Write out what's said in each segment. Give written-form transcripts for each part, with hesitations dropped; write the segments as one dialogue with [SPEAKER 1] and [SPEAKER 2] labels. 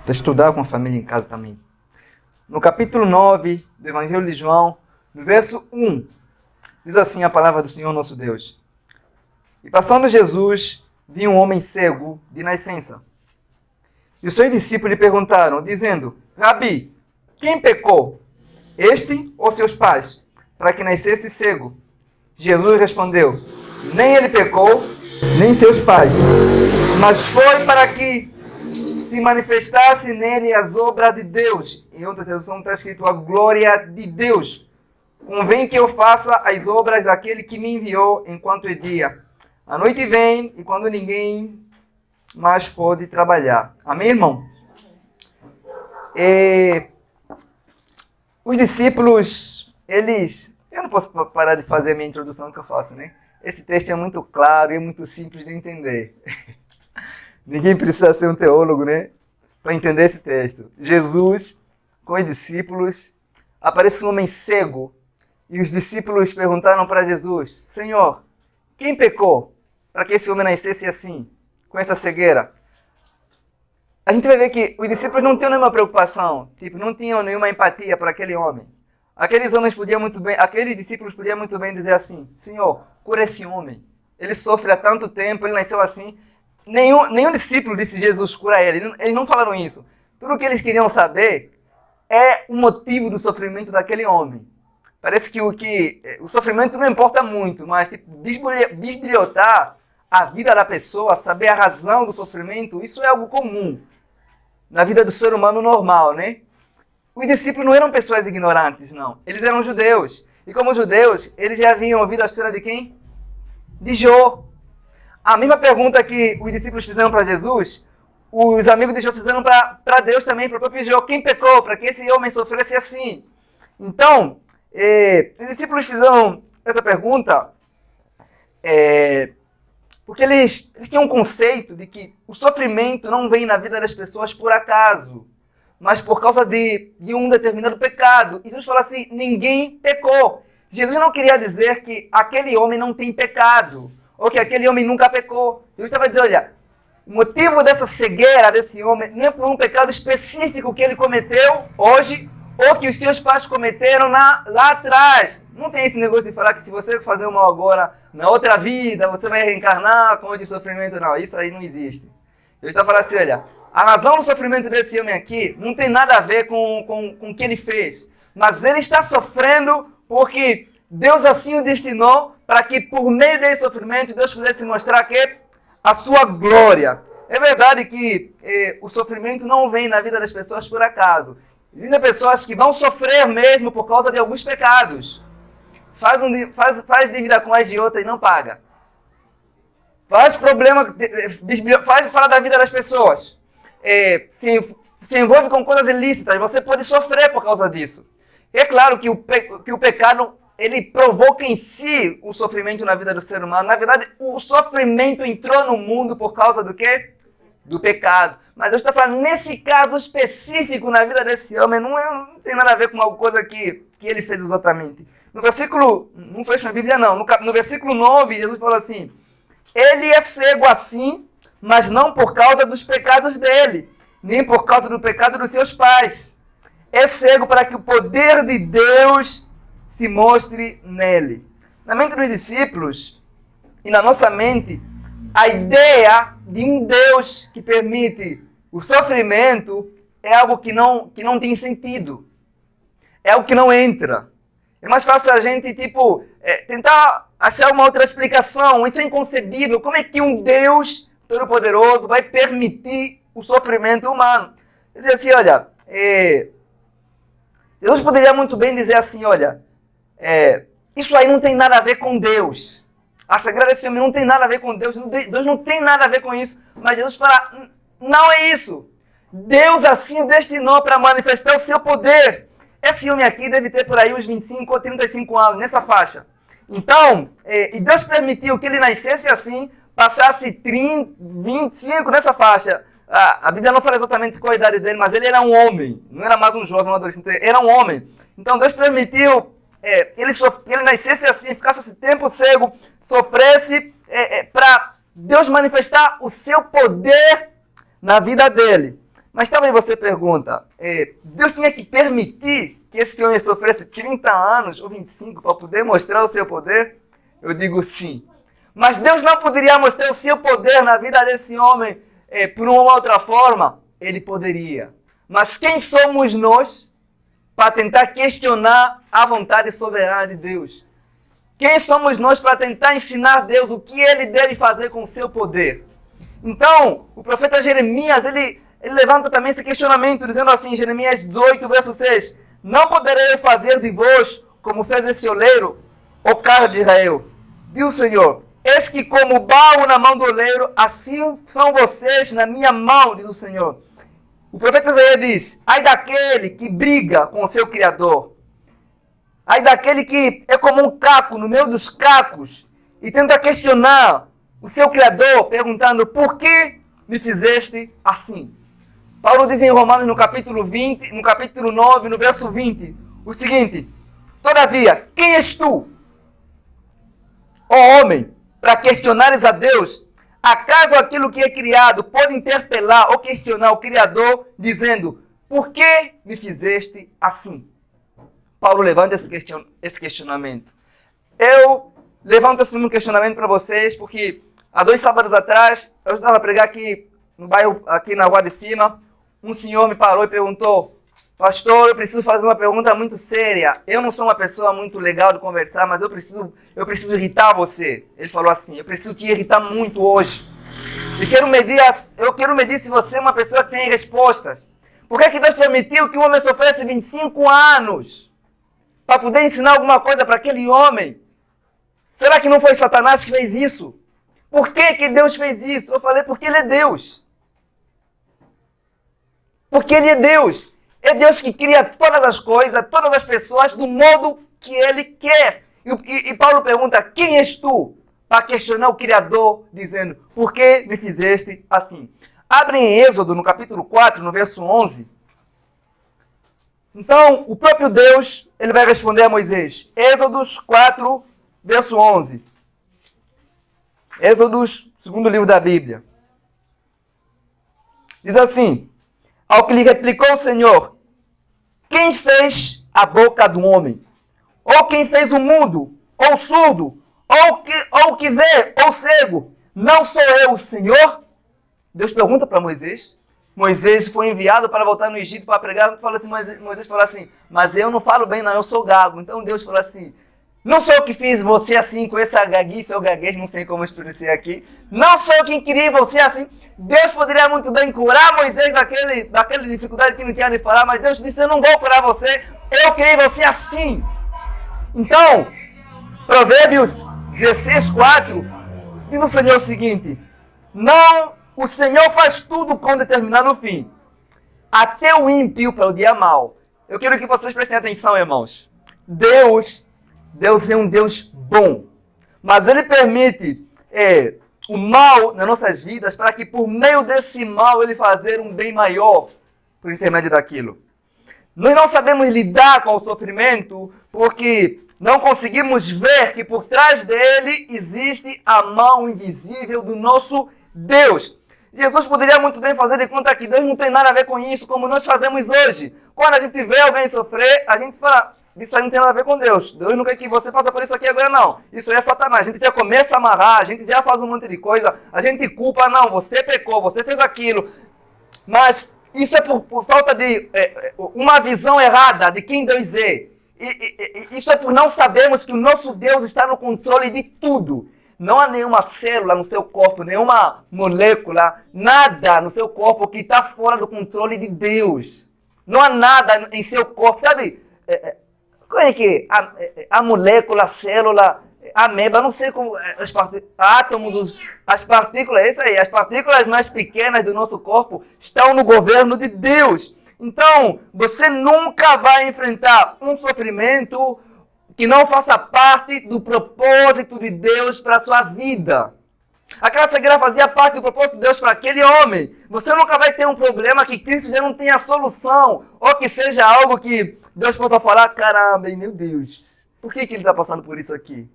[SPEAKER 1] para estudar com a família em casa também. No capítulo 9 do Evangelho de João, no verso 1, diz assim a palavra do Senhor nosso Deus. E passando Jesus, viu um homem cego de nascença. E os seus discípulos lhe perguntaram, dizendo, Rabi, quem pecou, este ou seus pais, para que nascesse cego? Jesus respondeu, nem ele pecou, nem seus pais, mas foi para que se manifestasse nele as obras de Deus. Em outra tradução está escrito a glória de Deus. Convém que eu faça as obras daquele que me enviou enquanto é dia. A noite vem e quando ninguém mais pode trabalhar. Amém, irmão? Os discípulos, eles... Eu não posso parar de fazer a minha introdução que eu faço, né? Esse texto é muito claro e é muito simples de entender. Ninguém precisa ser um teólogo, né? Para entender esse texto. Jesus, com os discípulos, aparece um homem cego. E os discípulos perguntaram para Jesus, Senhor, quem pecou para que esse homem nascesse assim, com essa cegueira? A gente vai ver que os discípulos não tinham nenhuma preocupação, não tinham nenhuma empatia por aquele homem. Aqueles discípulos podiam muito bem dizer assim, Senhor, cura esse homem. Ele sofre há tanto tempo, ele nasceu assim. Nenhum discípulo disse Jesus cura ele. Eles não falaram isso. Tudo o que eles queriam saber é o motivo do sofrimento daquele homem. Parece que o sofrimento não importa muito, mas bisbilhotar a vida da pessoa, saber a razão do sofrimento, isso é algo comum na vida do ser humano normal, né? Os discípulos não eram pessoas ignorantes, não. Eles eram judeus. E como judeus, eles já haviam ouvido a história de quem? De Jó. A mesma pergunta que os discípulos fizeram para Jesus, os amigos de Jó fizeram para Deus também, para o próprio Jó. Quem pecou para que esse homem sofresse assim? Então, os discípulos fizeram essa pergunta porque eles tinham um conceito de que o sofrimento não vem na vida das pessoas por acaso, mas por causa de um determinado pecado. E Jesus falou assim, ninguém pecou. Jesus não queria dizer que aquele homem não tem pecado, ou que aquele homem nunca pecou. Jesus estava dizendo, olha, o motivo dessa cegueira desse homem não é por um pecado específico que ele cometeu hoje, ou que os seus pais cometeram lá atrás. Não tem esse negócio de falar que se você fazer o mal agora, na outra vida, você vai reencarnar com o sofrimento. Não, isso aí não existe. Jesus está falando assim, olha, a razão do sofrimento desse homem aqui não tem nada a ver com o que ele fez. Mas ele está sofrendo porque Deus assim o destinou para que por meio desse sofrimento Deus pudesse mostrar que a sua glória. É verdade que o sofrimento não vem na vida das pessoas por acaso. Existem pessoas que vão sofrer mesmo por causa de alguns pecados. Faz dívida com a agiota e não paga. Faz problema, faz fora da vida das pessoas. Se envolve com coisas ilícitas, você pode sofrer por causa disso. É claro que o pecado, ele provoca em si o sofrimento na vida do ser humano. Na verdade, o sofrimento entrou no mundo por causa do quê? Do pecado. Mas eu estou falando, nesse caso específico na vida desse homem, não tem nada a ver com alguma coisa que ele fez exatamente. No versículo, não fecha a Bíblia não, no versículo 9, Jesus fala assim, ele é cego assim, mas não por causa dos pecados dele, nem por causa do pecado dos seus pais. É cego para que o poder de Deus se mostre nele. Na mente dos discípulos e na nossa mente, a ideia de um Deus que permite o sofrimento é algo que não tem sentido. É algo que não entra. É mais fácil a gente, tentar achar uma outra explicação. Isso é inconcebível. Como é que um Deus Todo-Poderoso vai permitir o sofrimento humano? Ele diz assim, olha, Jesus poderia muito bem dizer assim, olha, isso aí não tem nada a ver com Deus. A cegueira desse homem não tem nada a ver com Deus. Deus não tem nada a ver com isso. Mas Jesus fala, não é isso. Deus assim destinou para manifestar o seu poder. Esse homem aqui deve ter por aí uns 25 ou 35 anos, nessa faixa. Então, e Deus permitiu que ele nascesse assim, passasse 30, 25 nessa faixa. A Bíblia não fala exatamente qual a idade dele, mas ele era um homem. Não era mais um jovem, um adolescente, era um homem. Então Deus permitiu ele nascesse assim, ficasse esse tempo cego, sofresse, para Deus manifestar o seu poder na vida dele. Mas talvez você pergunta, Deus tinha que permitir que esse homem sofresse 30 anos ou 25 para poder mostrar o seu poder? Eu digo sim. Mas Deus não poderia mostrar o seu poder na vida desse homem por uma outra forma? Ele poderia. Mas quem somos nós para tentar questionar a vontade soberana de Deus? Quem somos nós para tentar ensinar a Deus o que Ele deve fazer com o seu poder? Então, o profeta Jeremias, ele levanta também esse questionamento, dizendo assim, Jeremias 18, verso 6, não poderei fazer de vós como fez esse oleiro, ó casa de Israel. Diz o Senhor, eis que como barro na mão do oleiro, assim são vocês na minha mão, diz o Senhor. O profeta Isaías diz, ai daquele que briga com o seu Criador. Ai daquele que é como um caco no meio dos cacos e tenta questionar o seu Criador, perguntando, por que me fizeste assim? Paulo diz em Romanos no capítulo 20, no capítulo 9, no verso 20, o seguinte, todavia, quem és tu, ó homem, para questionares a Deus? Acaso aquilo que é criado pode interpelar ou questionar o Criador, dizendo, por que me fizeste assim? Paulo levanta esse questionamento. Eu levanto esse mesmo questionamento para vocês, porque há 2 sábados atrás, eu estava a pregar aqui no bairro, aqui na Rua de Cima, um senhor me parou e perguntou, pastor, eu preciso fazer uma pergunta muito séria. Eu não sou uma pessoa muito legal de conversar, mas eu preciso irritar você. Ele falou assim, eu preciso te irritar muito hoje. Eu quero medir se você é uma pessoa que tem respostas. Por que Deus permitiu que o homem sofresse 25 anos para poder ensinar alguma coisa para aquele homem? Será que não foi Satanás que fez isso? Por que Deus fez isso? Eu falei, porque Ele é Deus. Porque Ele é Deus. É Deus que cria todas as coisas, todas as pessoas, do modo que Ele quer. E Paulo pergunta, quem és tu? Para questionar o Criador, dizendo, por que me fizeste assim? Abre em Êxodo, no capítulo 4, no verso 11. Então, o próprio Deus, Ele vai responder a Moisés. Êxodo 4, verso 11. Êxodo, segundo livro da Bíblia. Diz assim, ao que lhe replicou o Senhor, quem fez a boca do homem? Ou quem fez o mundo? Ou surdo? Ou que vê? Ou cego? Não sou eu o Senhor? Deus pergunta para Moisés. Moisés foi enviado para voltar no Egito para pregar. Moisés falou assim, mas eu não falo bem não, eu sou gago. Então Deus falou assim, não sou eu que fiz você assim, com essa gaguice ou gaguez, não sei como expressar aqui. Não sou eu quem queria você assim. Deus poderia muito bem curar Moisés daquela dificuldade que não tinha de falar, mas Deus disse, eu não vou curar você, eu criei você assim. Então, Provérbios 16:4, diz o Senhor o seguinte, não, o Senhor faz tudo com determinado fim, até o ímpio para o dia mal. Eu quero que vocês prestem atenção, irmãos. Deus é um Deus bom, mas Ele permite o mal nas nossas vidas para que por meio desse mal Ele fazer um bem maior por intermédio daquilo. Nós não sabemos lidar com o sofrimento porque não conseguimos ver que por trás dele existe a mão invisível do nosso Deus. Jesus poderia muito bem fazer de conta que Deus não tem nada a ver com isso, como nós fazemos hoje. Quando a gente vê alguém sofrer, a gente fala, isso aí não tem nada a ver com Deus. Deus não quer que você passe por isso aqui agora, não. Isso aí é Satanás. A gente já começa a amarrar, a gente já faz um monte de coisa, a gente culpa, não, você pecou, você fez aquilo. Mas isso é por falta de uma visão errada de quem Deus é. Isso é por não sabermos que o nosso Deus está no controle de tudo. Não há nenhuma célula no seu corpo, nenhuma molécula, nada no seu corpo que está fora do controle de Deus. Não há nada em seu corpo, sabe? Como é que a molécula, a célula, a ameba, não sei como, átomos, as partículas, é isso aí, as partículas mais pequenas do nosso corpo estão no governo de Deus. Então, você nunca vai enfrentar um sofrimento que não faça parte do propósito de Deus para a sua vida. Aquela cegueira fazia parte do propósito de Deus para aquele homem. Você nunca vai ter um problema que Cristo já não tenha solução, ou que seja algo que Deus possa falar, caramba, meu Deus, por que ele está passando por isso aqui?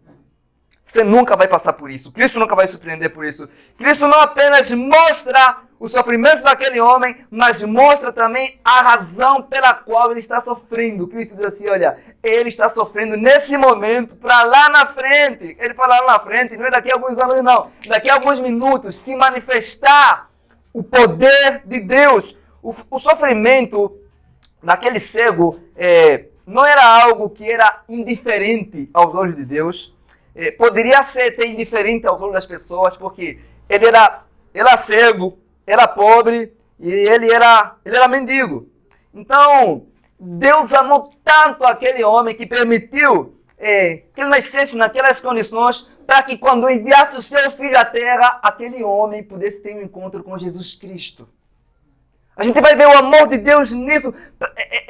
[SPEAKER 1] Você nunca vai passar por isso. Cristo nunca vai surpreender por isso. Cristo não apenas mostra o sofrimento daquele homem, mas mostra também a razão pela qual ele está sofrendo. Cristo diz assim, olha, ele está sofrendo nesse momento para lá na frente. Ele fala lá na frente, não é daqui a alguns anos não, daqui a alguns minutos, se manifestar o poder de Deus. O sofrimento daquele cego não era algo que era indiferente aos olhos de Deus. Poderia ser até indiferente aos olhos das pessoas, porque ele era cego, era pobre e ele era mendigo. Então, Deus amou tanto aquele homem que permitiu que ele nascesse naquelas condições para que quando enviasse o seu filho à terra, aquele homem pudesse ter um encontro com Jesus Cristo. A gente vai ver o amor de Deus nisso.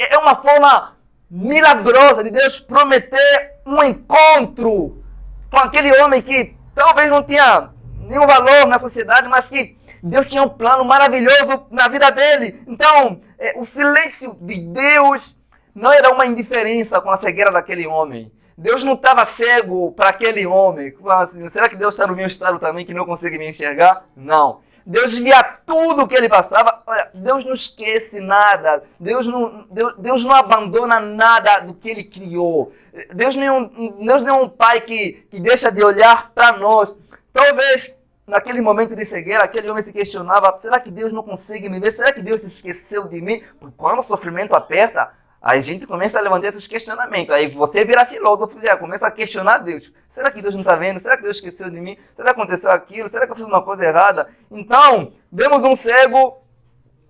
[SPEAKER 1] É uma forma milagrosa de Deus prometer um encontro com aquele homem que talvez não tinha nenhum valor na sociedade, mas que Deus tinha um plano maravilhoso na vida dele. Então, o silêncio de Deus não era uma indiferença com a cegueira daquele homem. Deus não estava cego para aquele homem. Assim, será que Deus está no meu estado também, que não consegue me enxergar? Não. Deus via tudo o que ele passava. Olha, Deus não esquece nada. Deus não abandona nada do que ele criou. Deus não é um pai que deixa de olhar para nós. Talvez, naquele momento de cegueira, aquele homem se questionava, será que Deus não consegue me ver? Será que Deus se esqueceu de mim? Porque quando o sofrimento aperta, a gente começa a levantar esses questionamentos. Aí você vira filósofo, já começa a questionar Deus. Será que Deus não está vendo? Será que Deus esqueceu de mim? Será que aconteceu aquilo? Será que eu fiz uma coisa errada? Então, vemos um cego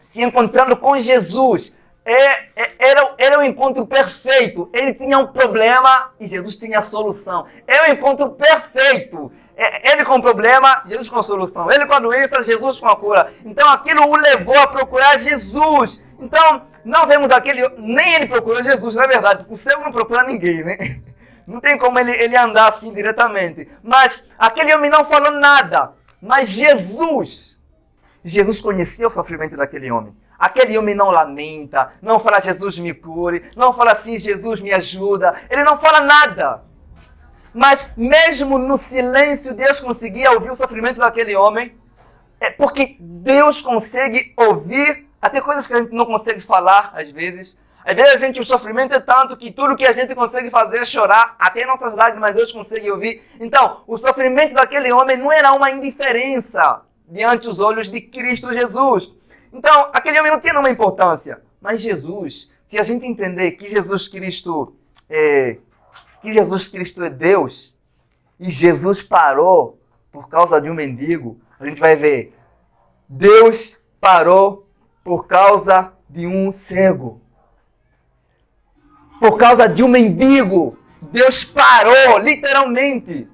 [SPEAKER 1] se encontrando com Jesus. Era um encontro perfeito. Ele tinha um problema e Jesus tinha a solução. É um encontro perfeito. Ele com o problema, Jesus com a solução. Ele com a doença, Jesus com a cura. Então aquilo o levou a procurar Jesus. Então, não vemos aquele... Nem ele procura Jesus, na verdade. O cego não procura ninguém, né? Não tem como ele andar assim diretamente. Mas aquele homem não falou nada. Mas Jesus conhecia o sofrimento daquele homem. Aquele homem não lamenta, não fala Jesus me cure, não fala assim Jesus me ajuda. Ele não fala nada. Mas mesmo no silêncio, Deus conseguia ouvir o sofrimento daquele homem. Porque Deus consegue ouvir até coisas que a gente não consegue falar, às vezes. Às vezes o sofrimento é tanto que tudo que a gente consegue fazer é chorar. Até nossas lágrimas Deus consegue ouvir. Então, o sofrimento daquele homem não era uma indiferença diante dos olhos de Cristo Jesus. Então, aquele homem não tinha nenhuma importância. Mas Jesus, se a gente entender que Jesus Cristo é Deus, e Jesus parou por causa de um mendigo, a gente vai ver, Deus parou por causa de um cego. Por causa de um mendigo, Deus parou, literalmente.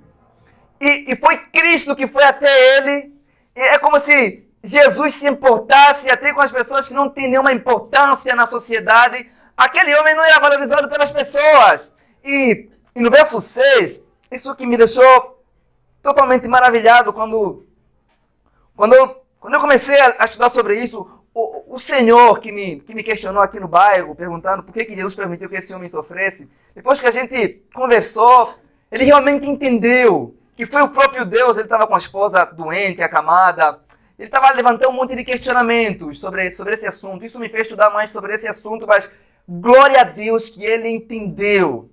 [SPEAKER 1] E foi Cristo que foi até ele. E é como se Jesus se importasse até com as pessoas que não têm nenhuma importância na sociedade. Aquele homem não era valorizado pelas pessoas. E no verso 6, isso que me deixou totalmente maravilhado quando eu comecei a estudar sobre isso, o Senhor que me questionou aqui no bairro, perguntando por que Jesus permitiu que esse homem sofresse, depois que a gente conversou, ele realmente entendeu que foi o próprio Deus. Ele estava com a esposa doente, acamada, ele estava levantando um monte de questionamentos sobre esse assunto. Isso me fez estudar mais sobre esse assunto, mas glória a Deus que ele entendeu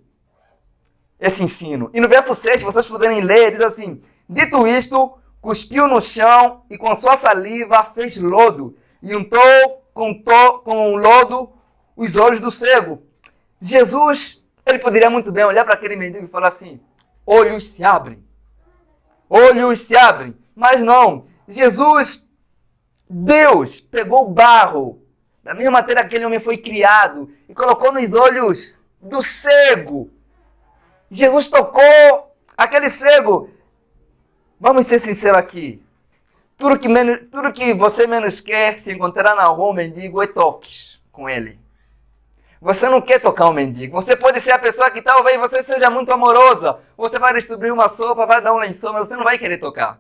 [SPEAKER 1] esse ensino. E no verso 6, se vocês puderem ler, diz assim, dito isto, cuspiu no chão e com sua saliva fez lodo e untou com lodo os olhos do cego. Jesus, ele poderia muito bem olhar para aquele mendigo e falar assim, olhos se abrem. Olhos se abrem. Mas não. Jesus, Deus, pegou o barro, da mesma maneira que aquele homem foi criado, e colocou nos olhos do cego. Jesus tocou aquele cego. Vamos ser sinceros aqui. Tudo que você menos quer se encontrar na rua, um mendigo, é toques com ele. Você não quer tocar um mendigo. Você pode ser a pessoa que talvez você seja muito amorosa. Você vai distribuir uma sopa, vai dar um lençol, mas você não vai querer tocar.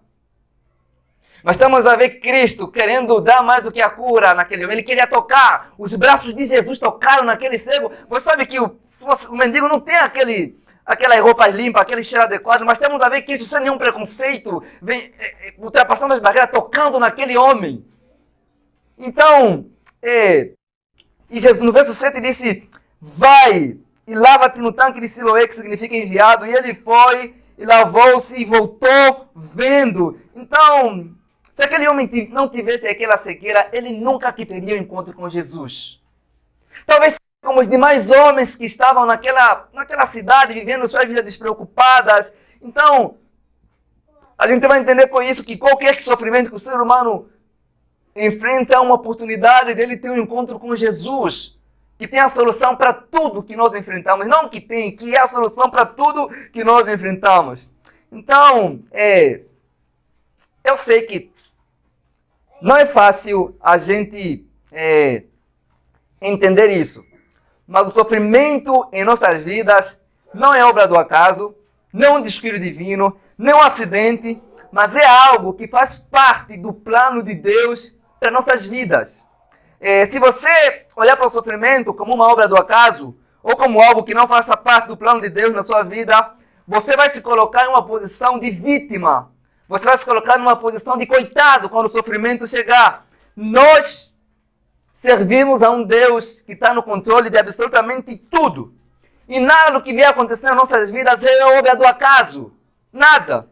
[SPEAKER 1] Mas estamos a ver Cristo querendo dar mais do que a cura naquele homem. Ele queria tocar. Os braços de Jesus tocaram naquele cego. Você sabe que o mendigo não tem aquelas roupas limpas, aquele cheiro adequado, mas temos a ver Cristo sem nenhum preconceito, vem ultrapassando as barreiras, tocando naquele homem. Então, e Jesus, no verso 7 disse, vai e lava-te no tanque de Siloé, que significa enviado. E ele foi e lavou-se e voltou vendo. Então, se aquele homem não tivesse aquela cegueira, ele nunca teria o encontro com Jesus. Talvez como os demais homens que estavam naquela cidade, vivendo suas vidas despreocupadas. Então, a gente vai entender com isso que qualquer sofrimento que o ser humano enfrenta, é uma oportunidade dele ter um encontro com Jesus, que tem a solução para tudo que nós enfrentamos. Não que tem, que é a solução para tudo que nós enfrentamos. Então, eu sei que não é fácil a gente entender isso. Mas o sofrimento em nossas vidas não é obra do acaso, não é um descuido divino, não é um acidente, mas é algo que faz parte do plano de Deus para nossas vidas. Se você olhar para o sofrimento como uma obra do acaso, ou como algo que não faça parte do plano de Deus na sua vida, você vai se colocar em uma posição de vítima. Você vai se colocar numa posição de coitado quando o sofrimento chegar. Nós servimos a um Deus que está no controle de absolutamente tudo. E nada do que vier acontecer nas nossas vidas é obra do acaso. Nada.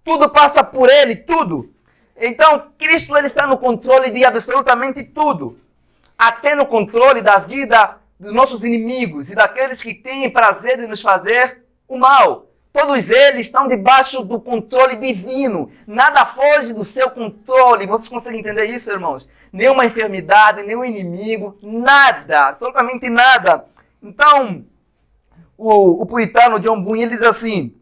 [SPEAKER 1] Tudo passa por Ele, tudo. Então, Cristo ele está no controle de absolutamente tudo. Até no controle da vida dos nossos inimigos e daqueles que têm prazer de nos fazer o mal. Todos eles estão debaixo do controle divino. Nada foge do seu controle. Vocês conseguem entender isso, irmãos? Nenhuma enfermidade, nenhum inimigo, nada, absolutamente nada. Então, o puritano John Bunyan ele diz assim,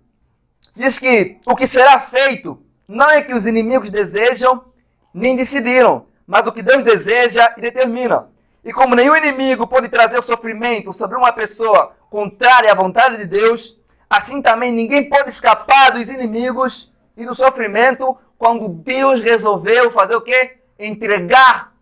[SPEAKER 1] diz que o que será feito não é que os inimigos desejam nem decidiram, mas o que Deus deseja e determina. E como nenhum inimigo pode trazer o sofrimento sobre uma pessoa contrária à vontade de Deus, assim também ninguém pode escapar dos inimigos e do sofrimento quando Deus resolveu fazer o quê? Entregar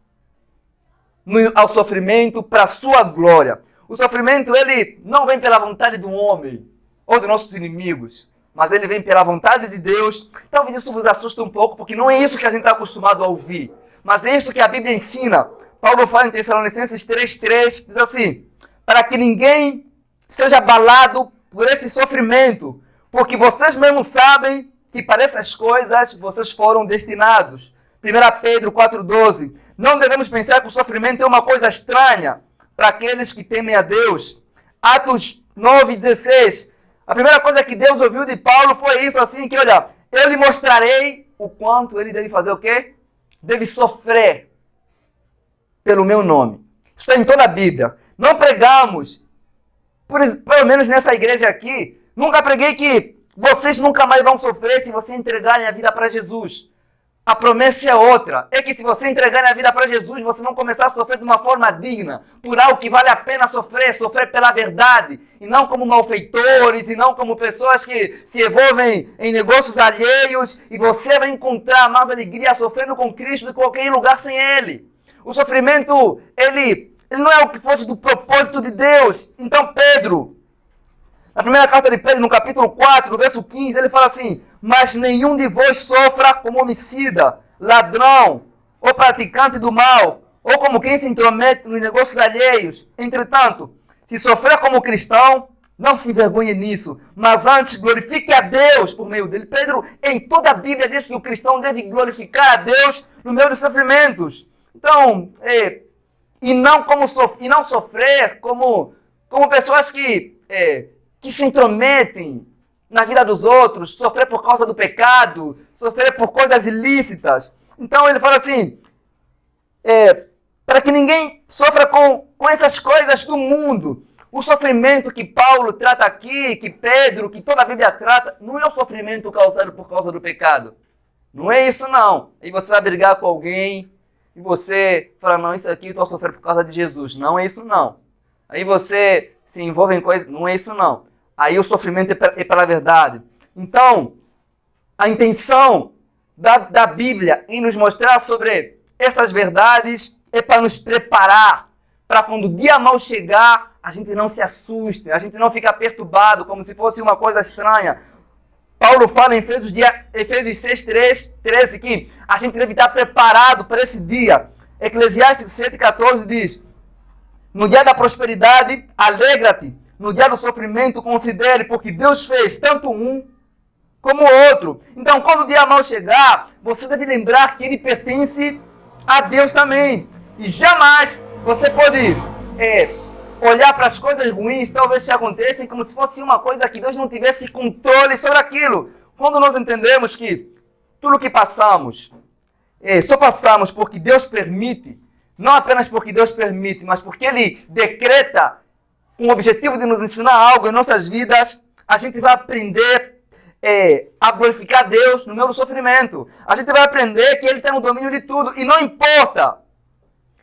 [SPEAKER 1] ao sofrimento para a sua glória. O sofrimento ele não vem pela vontade do homem ou dos nossos inimigos, mas ele vem pela vontade de Deus. Talvez isso vos assuste um pouco, porque não é isso que a gente está acostumado a ouvir, mas é isso que a Bíblia ensina. Paulo fala em Tessalonicenses 3,3, diz assim, para que ninguém seja abalado por esse sofrimento, porque vocês mesmos sabem que para essas coisas vocês foram destinados. 1 Pedro 4,12, não devemos pensar que o sofrimento é uma coisa estranha para aqueles que temem a Deus. Atos 9,16, a primeira coisa que Deus ouviu de Paulo foi isso assim, que olha, eu lhe mostrarei o quanto ele deve fazer o quê? Deve sofrer pelo meu nome. Isso está em toda a Bíblia. Não pregamos, pelo menos nessa igreja aqui, nunca preguei que vocês nunca mais vão sofrer se vocês entregarem a vida para Jesus. A promessa é outra, é que se você entregar a vida para Jesus, você não começar a sofrer de uma forma digna, por algo que vale a pena sofrer pela verdade, e não como malfeitores, e não como pessoas que se envolvem em negócios alheios, e você vai encontrar mais alegria sofrendo com Cristo do que em qualquer lugar sem Ele. O sofrimento, ele não é o que foge do propósito de Deus. Então Pedro, na primeira carta de Pedro, no capítulo 4, no verso 15, ele fala assim, mas nenhum de vós sofra como homicida, ladrão, ou praticante do mal, ou como quem se intromete nos negócios alheios. Entretanto, se sofrer como cristão, não se envergonhe nisso, mas antes glorifique a Deus por meio dele. Pedro, em toda a Bíblia, diz que o cristão deve glorificar a Deus no meio dos sofrimentos. Então, e não sofrer como pessoas que se intrometem na vida dos outros, sofrer por causa do pecado, sofrer por coisas ilícitas. Então ele fala assim, para que ninguém sofra com essas coisas do mundo. O sofrimento que Paulo trata aqui, que Pedro, que toda a Bíblia trata, não é o sofrimento causado por causa do pecado. Não é isso não. Aí você vai brigar com alguém e você fala, não, isso aqui eu estou sofrendo por causa de Jesus. Não é isso não. Aí você se envolve em coisas, não é isso não. Aí o sofrimento é pela verdade. Então, a intenção da Bíblia em nos mostrar sobre essas verdades é para nos preparar, para quando o dia mau chegar, a gente não se assuste, a gente não fica perturbado, como se fosse uma coisa estranha. Paulo fala em Efésios 6, 13, que a gente deve estar preparado para esse dia. Eclesiastes 7,14 diz: no dia da prosperidade, alegra-te. No dia do sofrimento, considere, porque Deus fez tanto um como o outro. Então, quando o dia mau chegar, você deve lembrar que ele pertence a Deus também. E jamais você pode olhar para as coisas ruins, talvez que acontecem, como se fosse uma coisa que Deus não tivesse controle sobre aquilo. Quando nós entendemos que tudo o que passamos, só passamos porque Deus permite, não apenas porque Deus permite, mas porque Ele decreta com o objetivo de nos ensinar algo em nossas vidas, a gente vai aprender a glorificar Deus no meio do sofrimento. A gente vai aprender que Ele tem o domínio de tudo. E não importa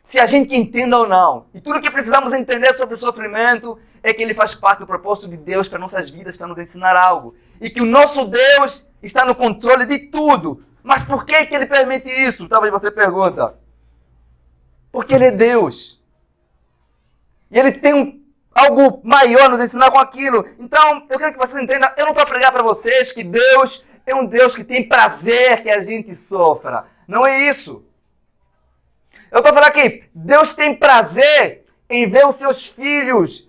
[SPEAKER 1] se a gente entenda ou não. E tudo que precisamos entender sobre o sofrimento é que ele faz parte do propósito de Deus para nossas vidas, para nos ensinar algo. E que o nosso Deus está no controle de tudo. Mas por que Ele permite isso? Talvez você pergunta. Porque Ele é Deus. E Ele tem algo maior a nos ensinar com aquilo. Então, eu quero que vocês entendam, eu não estou a pregar para vocês que Deus é um Deus que tem prazer que a gente sofra. Não é isso. Eu estou a falar que Deus tem prazer em ver os seus filhos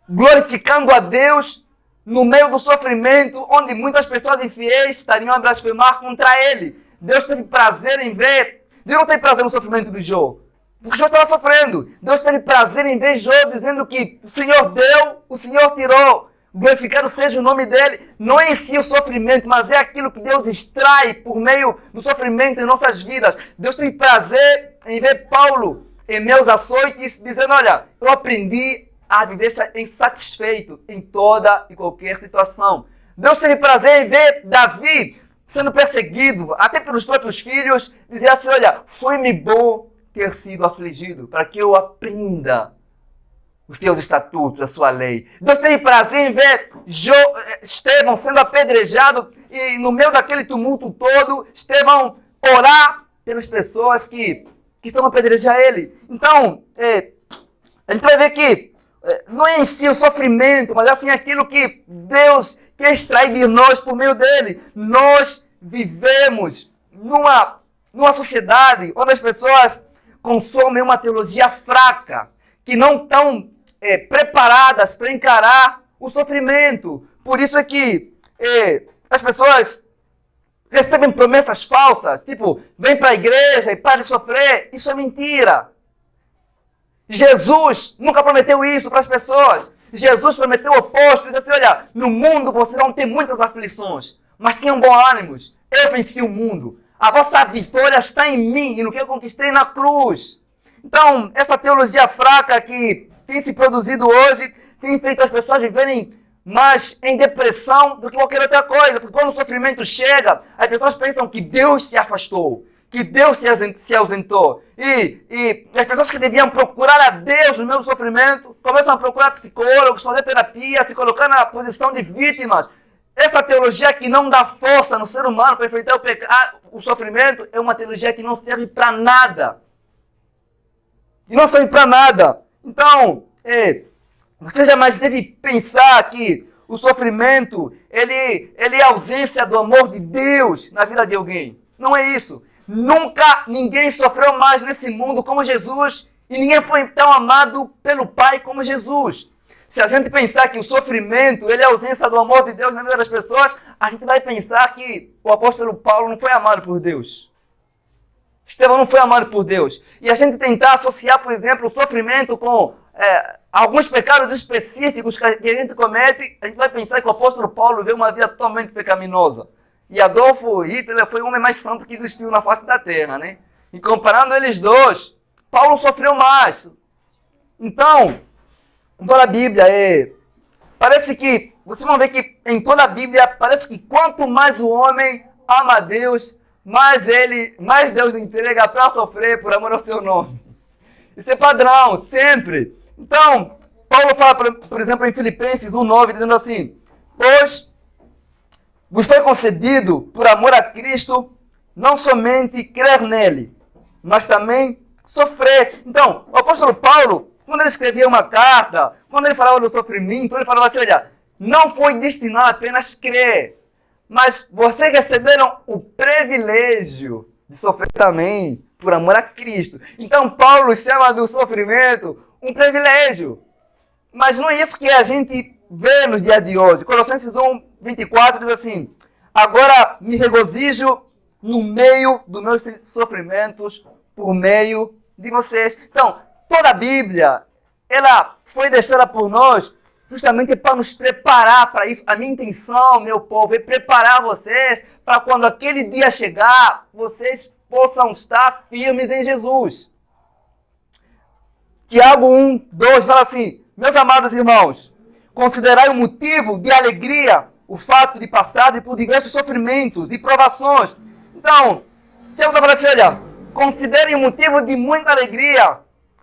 [SPEAKER 1] glorificando a Deus no meio do sofrimento, onde muitas pessoas infiéis estariam a blasfemar contra Ele. Deus teve prazer em ver. Deus não tem prazer no sofrimento do Jó. Porque Jó estava sofrendo. Deus teve prazer em ver Jó dizendo que o Senhor deu, o Senhor tirou. Glorificado seja o nome dEle. Não é em si o sofrimento, mas é aquilo que Deus extrai por meio do sofrimento em nossas vidas. Deus tem prazer em ver Paulo em meus açoites dizendo, olha, eu aprendi a viver insatisfeito em toda e qualquer situação. Deus teve prazer em ver Davi sendo perseguido, até pelos próprios filhos, dizer assim, olha, foi-me bom ter sido afligido, para que eu aprenda os teus estatutos, a sua lei. Deus teve prazer em ver Estevão sendo apedrejado e no meio daquele tumulto todo, Estevão orar pelas pessoas que estão a apedrejar ele. Então, a gente vai ver que não é em si o sofrimento, mas é assim aquilo que Deus quer extrair de nós por meio dele. Nós vivemos numa sociedade onde as pessoas consomem uma teologia fraca, que não estão preparadas para encarar o sofrimento. Por isso é que as pessoas recebem promessas falsas, tipo, vem para a igreja e para de sofrer. Isso é mentira. Jesus nunca prometeu isso para as pessoas. Jesus prometeu o oposto. Ele disse assim, olha, no mundo vocês vão ter muitas aflições, mas tenham bom ânimo. Eu venci o mundo. A vossa vitória está em mim e no que eu conquistei na cruz. Então, essa teologia fraca que tem se produzido hoje tem feito as pessoas viverem mais em depressão do que qualquer outra coisa. Porque quando o sofrimento chega, as pessoas pensam que Deus se afastou, que Deus se ausentou. E as pessoas que deviam procurar a Deus no meio do sofrimento começam a procurar psicólogos, fazer terapia, se colocar na posição de vítimas. Essa teologia que não dá força no ser humano para enfrentar o sofrimento é uma teologia que não serve para nada. E não serve para nada. Então, você jamais deve pensar que o sofrimento ele é a ausência do amor de Deus na vida de alguém. Não é isso. Nunca ninguém sofreu mais nesse mundo como Jesus e ninguém foi tão amado pelo Pai como Jesus. Se a gente pensar que o sofrimento ele é a ausência do amor de Deus na vida das pessoas, a gente vai pensar que o apóstolo Paulo não foi amado por Deus. Estevão não foi amado por Deus. E a gente tentar associar, por exemplo, o sofrimento com alguns pecados específicos que a gente comete, a gente vai pensar que o apóstolo Paulo viveu uma vida totalmente pecaminosa. E Adolfo Hitler foi o homem mais santo que existiu na face da terra, né? E comparando eles dois, Paulo sofreu mais. Então, em toda a Bíblia, parece que, vocês vão ver que em toda a Bíblia, parece que quanto mais o homem ama a Deus, mais Deus entrega para sofrer por amor ao seu nome. Isso é padrão, sempre. Então, Paulo fala, por exemplo, em Filipenses 1:9, dizendo assim, pois vos foi concedido, por amor a Cristo, não somente crer nele, mas também sofrer. Então, o apóstolo Paulo, quando ele escrevia uma carta, quando ele falava do sofrimento, ele falava assim, olha, não foi destinado apenas crer, mas vocês receberam o privilégio de sofrer também por amor a Cristo. Então Paulo chama do sofrimento um privilégio. Mas não é isso que a gente vê nos dias de hoje. Colossenses 1, 24 diz assim: agora me regozijo no meio dos meus sofrimentos por meio de vocês. Então, toda a Bíblia, ela foi deixada por nós justamente para nos preparar para isso. A minha intenção, meu povo, é preparar vocês para quando aquele dia chegar, vocês possam estar firmes em Jesus. Tiago 1, 2 fala assim: meus amados irmãos, considerai um motivo de alegria o fato de passar por diversos sofrimentos e provações. Então, Tiago está falando assim, olha, considerem um motivo de muita alegria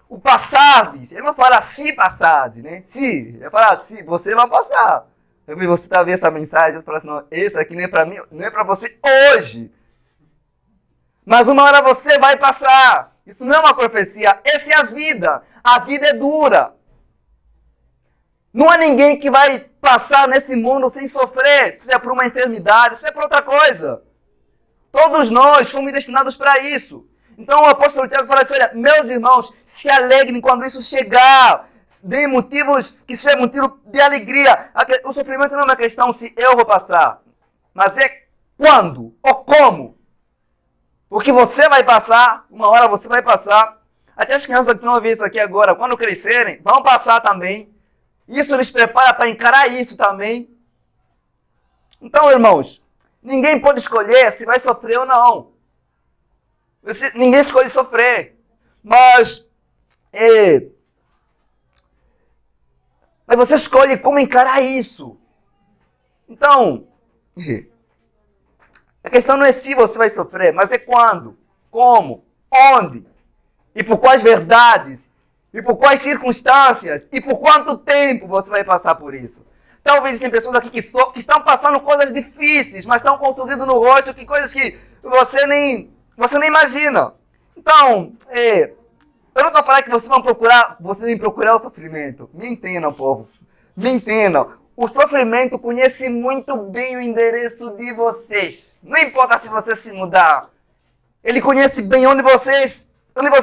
[SPEAKER 1] o passardes. Ele não fala se passardes, né? Se, ele fala se, você vai passar. Você está vendo essa mensagem, você fala assim, não, esse aqui não é para mim, não é para você hoje. Mas uma hora você vai passar. Isso não é uma profecia, essa é a vida. A vida é dura. Não há ninguém que vai passar nesse mundo sem sofrer, seja por uma enfermidade, seja por outra coisa. Todos nós fomos destinados para isso. Então o apóstolo Tiago fala assim, olha, meus irmãos, se alegrem quando isso chegar. Deem motivos que sejam motivo de alegria. O sofrimento não é uma questão se eu vou passar, mas é quando ou como. Porque você vai passar, uma hora você vai passar. Até as crianças que estão ouvindo isso aqui agora, quando crescerem, vão passar também. Isso lhes prepara para encarar isso também. Então, irmãos, ninguém pode escolher se vai sofrer ou não. Ninguém escolhe sofrer. Mas você escolhe como encarar isso. Então, a questão não é se você vai sofrer, mas é quando, como, onde, e por quais verdades, e por quais circunstâncias, e por quanto tempo você vai passar por isso. Talvez tem pessoas aqui que estão passando coisas difíceis, mas estão com um sorriso no rosto, que coisas que você nem imagina. Então, eu não estou falando que vocês vão procurar o sofrimento. Me entendam, povo. Me entendam. O sofrimento conhece muito bem o endereço de vocês. Não importa se você se mudar. Ele conhece bem onde vocês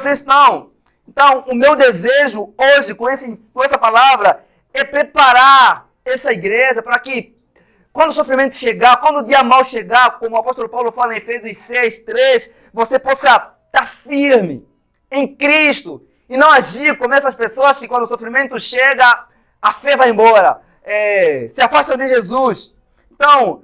[SPEAKER 1] estão. Então, o meu desejo hoje, com essa palavra, é preparar essa igreja para que, quando o sofrimento chegar, quando o dia mau chegar, como o apóstolo Paulo fala em Efésios 6, 3, você possa estar firme em Cristo e não agir como essas pessoas que, quando o sofrimento chega, a fé vai embora. Se afastam de Jesus. Então,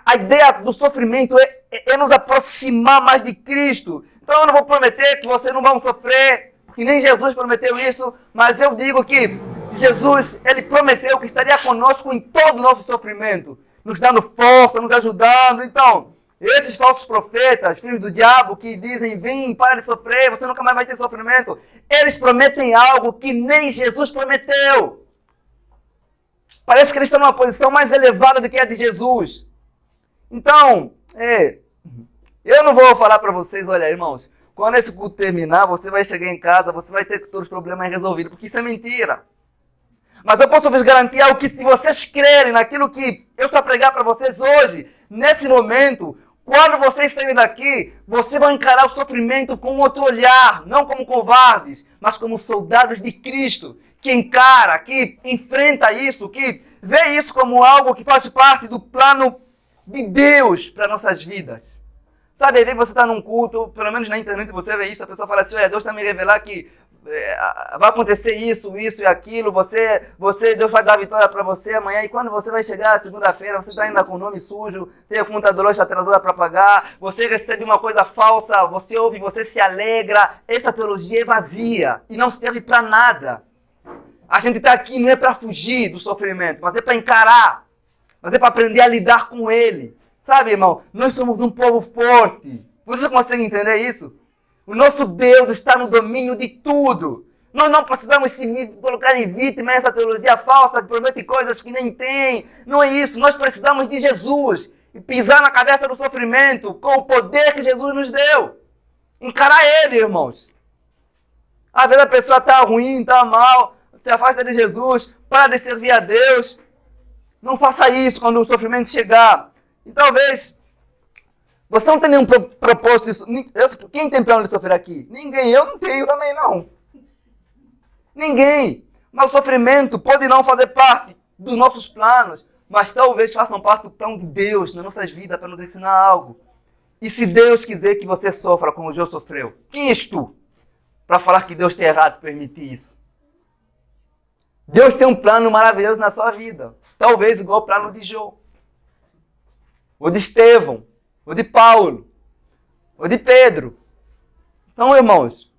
[SPEAKER 1] a ideia do sofrimento é nos aproximar mais de Cristo. Então eu não vou prometer que vocês não vão sofrer, porque nem Jesus prometeu isso, mas eu digo que Jesus, ele prometeu que estaria conosco em todo o nosso sofrimento, nos dando força, nos ajudando. Então, esses falsos profetas, filhos do diabo, que dizem, vem, para de sofrer, você nunca mais vai ter sofrimento, eles prometem algo que nem Jesus prometeu. Parece que eles estão numa posição mais elevada do que a de Jesus. Então, eu não vou falar para vocês, olha, irmãos, quando esse culto terminar, você vai chegar em casa, você vai ter todos os problemas resolvidos, porque isso é mentira. Mas eu posso vos garantir algo, que se vocês crerem naquilo que eu estou a pregar para vocês hoje, nesse momento, quando vocês saírem daqui, vocês vão encarar o sofrimento com outro olhar, não como covardes, mas como soldados de Cristo, que encara, que enfrenta isso, que vê isso como algo que faz parte do plano de Deus para nossas vidas. Sabe, às vezes você está num culto, pelo menos na internet você vê isso, a pessoa fala assim, olha, Deus está me revelar que vai acontecer isso e aquilo, Deus vai dar vitória para você amanhã, e quando você vai chegar segunda-feira, você está ainda com o nome sujo, tem a conta do loja atrasada para pagar, você recebe uma coisa falsa, você ouve, você se alegra. Essa teologia é vazia e não serve para nada. A gente está aqui não é para fugir do sofrimento, mas é para encarar, mas é para aprender a lidar com ele. Sabe, irmão, nós somos um povo forte. Vocês conseguem entender isso? O nosso Deus está no domínio de tudo. Nós não precisamos se colocar em vítima essa teologia falsa que promete coisas que nem tem. Não é isso. Nós precisamos de Jesus e pisar na cabeça do sofrimento com o poder que Jesus nos deu. Encarar ele, irmãos. Às vezes a pessoa está ruim, está mal, se afasta de Jesus, para de servir a Deus. Não faça isso quando o sofrimento chegar. E talvez Você não tem nenhum propósito. Quem tem plano de sofrer aqui? Ninguém. Eu não tenho também, não. Ninguém. Mas o sofrimento pode não fazer parte dos nossos planos, mas talvez façam parte do plano de Deus nas nossas vidas para nos ensinar algo. E se Deus quiser que você sofra como Jó sofreu, quem és tu para falar que Deus tem errado permitir isso? Deus tem um plano maravilhoso na sua vida. Talvez igual o plano de Jó, ou de Estevão, ou de Paulo, ou de Pedro. Então, irmãos,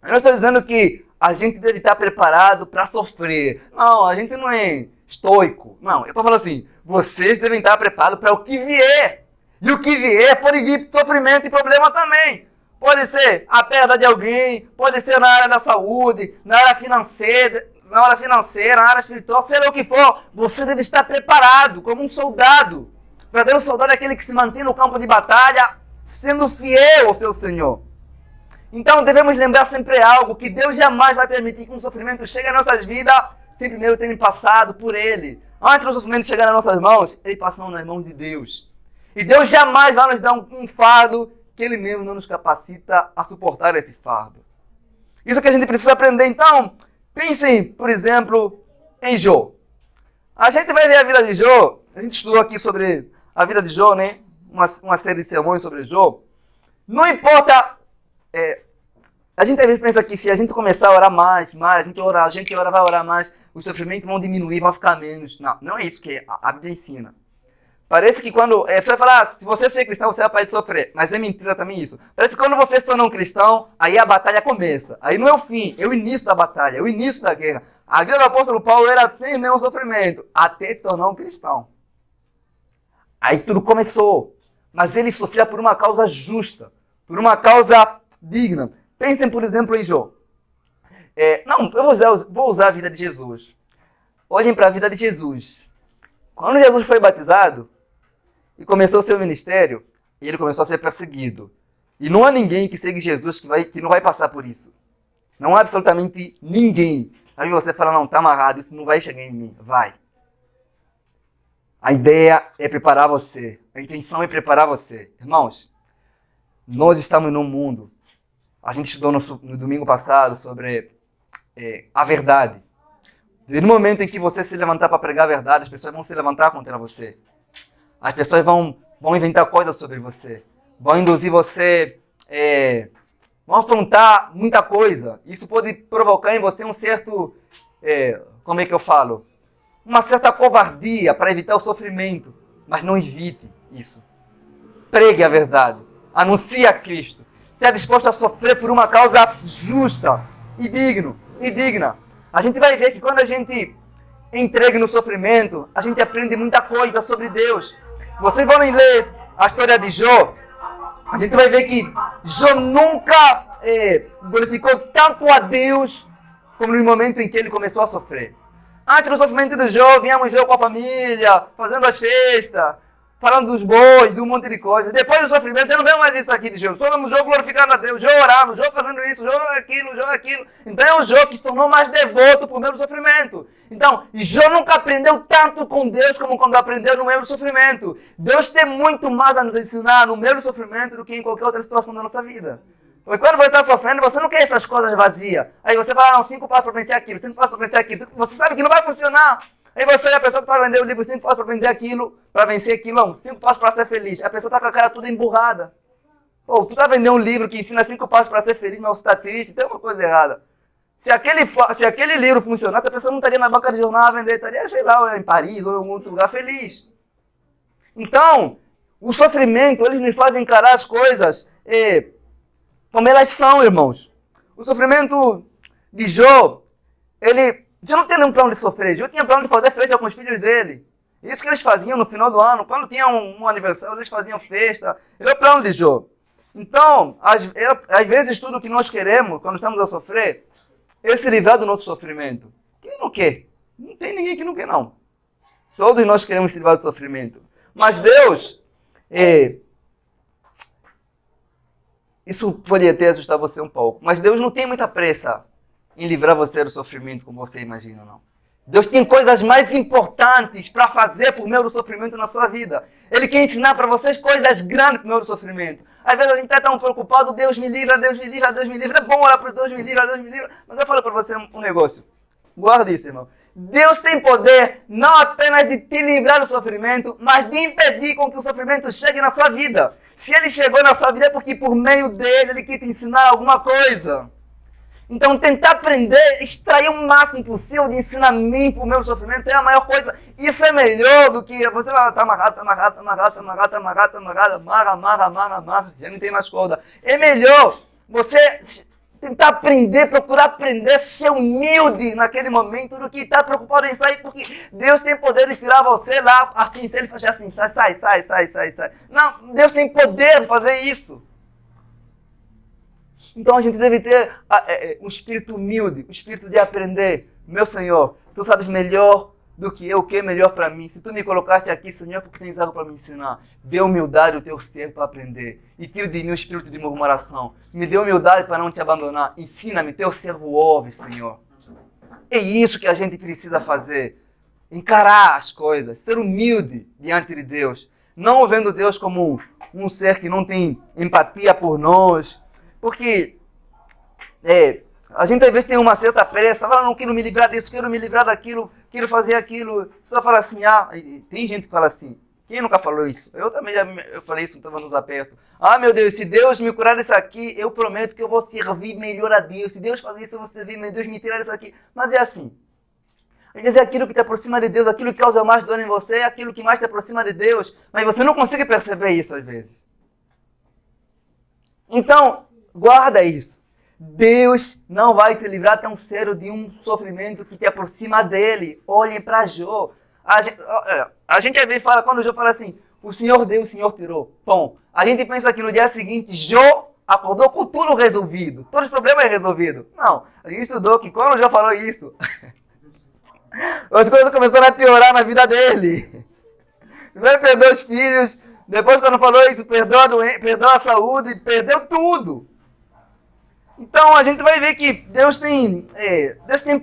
[SPEAKER 1] eu não estou dizendo que a gente deve estar preparado para sofrer. Não, a gente não é estoico. Não, eu estou falando assim, vocês devem estar preparados para o que vier. E o que vier pode vir sofrimento e problema também. Pode ser a perda de alguém, pode ser na área da saúde, na área financeira, na área espiritual, seja o que for. Você deve estar preparado como um soldado. O verdadeiro soldado é aquele que se mantém no campo de batalha, sendo fiel ao seu Senhor. Então devemos lembrar sempre algo, que Deus jamais vai permitir que um sofrimento chegue às nossas vidas sem primeiro terem passado por Ele. Antes do sofrimento chegar nas nossas mãos, ele passou nas mãos de Deus. E Deus jamais vai nos dar um fardo que Ele mesmo não nos capacita a suportar esse fardo. Isso que a gente precisa aprender. Então, pensem, por exemplo, em Jó. A gente vai ver a vida de Jó. A gente estudou aqui sobre a vida de Jó, né? Uma série de sermões sobre Jó. Não importa... a gente às vezes pensa que se a gente começar a orar mais, a gente vai orar mais, os sofrimentos vão diminuir, vão ficar menos. Não, não é isso que a Bíblia ensina. Parece que quando... a pessoa vai falar, se você ser cristão, você vai parar de sofrer. Mas é mentira também isso. Parece que quando você se torna um cristão, aí a batalha começa. Aí não é o fim, é o início da batalha, é o início da guerra. A vida do apóstolo Paulo era sem nenhum sofrimento, até se tornar um cristão. Aí tudo começou. Mas ele sofria por uma causa justa, por uma causa digna. Pensem, por exemplo, em Jó. Eu vou usar a vida de Jesus. Olhem para a vida de Jesus. Quando Jesus foi batizado e começou o seu ministério, ele começou a ser perseguido. E não há ninguém que segue Jesus que não vai passar por isso. Não há absolutamente ninguém. Aí você fala, não, está amarrado, isso não vai chegar em mim. Vai. A ideia é preparar você. A intenção é preparar você. Irmãos, nós estamos num mundo. A gente estudou no domingo passado sobre a verdade. No momento em que você se levantar para pregar a verdade, as pessoas vão se levantar contra você. As pessoas vão inventar coisas sobre você. Vão induzir você... vão afrontar muita coisa. Isso pode provocar em você um certo... como é que eu falo? Uma certa covardia para evitar o sofrimento. Mas não evite isso. Pregue a verdade. Anuncie a Cristo. Seja disposto a sofrer por uma causa justa e digna. A gente vai ver que quando a gente entrega no sofrimento, a gente aprende muita coisa sobre Deus. Vocês vão ler a história de Jó. A gente vai ver que Jó nunca glorificou tanto a Deus como no momento em que ele começou a sofrer. Antes do sofrimento de Jó, víamos Jó com a família, fazendo as festas, falando dos bois, de um monte de coisas. Depois do sofrimento, eu não vejo mais isso aqui de Jó. Só vemos Jó glorificando a Deus, Jó orando, Jó fazendo isso, Jó aquilo. Então é o Jó que se tornou mais devoto por meio do sofrimento. Então, Jó nunca aprendeu tanto com Deus como quando aprendeu no meio do sofrimento. Deus tem muito mais a nos ensinar no meio do sofrimento do que em qualquer outra situação da nossa vida. Porque quando você está sofrendo, você não quer essas coisas vazias. Aí você fala, não, 5 passos para vencer aquilo, 5 passos para vencer aquilo. Você sabe que não vai funcionar. Aí você olha a pessoa que está vendendo o livro 5 passos para vender aquilo, para vencer aquilo, não, 5 passos para ser feliz. A pessoa está com a cara toda emburrada. Pô, tu está vendendo um livro que ensina 5 passos para ser feliz, mas você está triste, tem uma coisa errada. Se aquele livro funcionasse, a pessoa não estaria na banca de jornal a vender, estaria, sei lá, em Paris ou em algum outro lugar feliz. Então, o sofrimento, eles nos fazem encarar as coisas como elas são, irmãos. O sofrimento de Jó, ele já não tem nenhum plano de sofrer. Jó tinha plano de fazer festa com os filhos dele. Isso que eles faziam no final do ano. Quando tinha um aniversário, eles faziam festa. Era o plano de Jó. Então, às vezes, tudo que nós queremos, quando estamos a sofrer, é se livrar do nosso sofrimento. Quem não quer? Não tem ninguém que não quer, não. Todos nós queremos se livrar do sofrimento. Mas Deus... Isso pode até assustar você um pouco. Mas Deus não tem muita pressa em livrar você do sofrimento como você imagina, não. Deus tem coisas mais importantes para fazer por meio do sofrimento na sua vida. Ele quer ensinar para vocês coisas grandes por meio do sofrimento. Às vezes a gente está tão preocupado, Deus me livra, Deus me livra, Deus me livra. É bom orar para os Deus me livra, Deus me livra. Mas eu falo para você um negócio. Guarda isso, irmão. Deus tem poder não apenas de te livrar do sofrimento, mas de impedir com que o sofrimento chegue na sua vida. Se ele chegou na sua vida é porque por meio dele ele quer te ensinar alguma coisa. Então tentar aprender, extrair o máximo possível de ensinamento por meio do sofrimento é a maior coisa. Isso é melhor do que você tá amarrado, amarra, já não tem mais corda. É melhor você tentar aprender, procurar aprender, ser humilde naquele momento do que estar preocupado em sair, porque Deus tem poder de tirar você lá, assim, se ele faz assim, sai. Não, Deus tem poder de fazer isso. Então a gente deve ter um espírito humilde, um espírito de aprender. Meu Senhor, Tu sabes melhor do que eu, o que é melhor para mim. Se Tu me colocaste aqui, Senhor, porque tens algo para me ensinar. Dê humildade ao Teu ser para aprender. E tira de mim o espírito de murmuração. Me dê humildade para não Te abandonar. Ensina-me, Teu servo ouve, Senhor. É isso que a gente precisa fazer. Encarar as coisas, ser humilde diante de Deus. Não vendo Deus como um ser que não tem empatia por nós. Porque a gente às vezes tem uma certa pressa, fala, não quero me livrar disso, quero me livrar daquilo, quero fazer aquilo. Só fala assim, tem gente que fala assim, quem nunca falou isso? Eu também eu falei isso quando estava nos apertos. Meu Deus, se Deus me curar disso aqui, eu prometo que eu vou servir melhor a Deus. Se Deus fazer isso, eu vou servir melhor, Deus me tirar disso aqui. Mas é assim. Às vezes é aquilo que te aproxima de Deus, aquilo que causa mais dor em você, é aquilo que mais te aproxima de Deus. Mas você não consegue perceber isso às vezes. Então, guarda isso. Deus não vai te livrar tão cedo de um sofrimento que te aproxima dele. Olhem para Jó. A gente às vezes fala, quando Jó fala assim, o Senhor deu, o Senhor tirou. Bom, a gente pensa que no dia seguinte, Jó acordou com tudo resolvido. Todos os problemas resolvidos. Não, a gente estudou que quando Jó falou isso, as coisas começaram a piorar na vida dele. Primeiro perdeu os filhos, depois quando falou isso, perdeu a saúde, perdeu tudo. Então a gente vai ver que Deus tem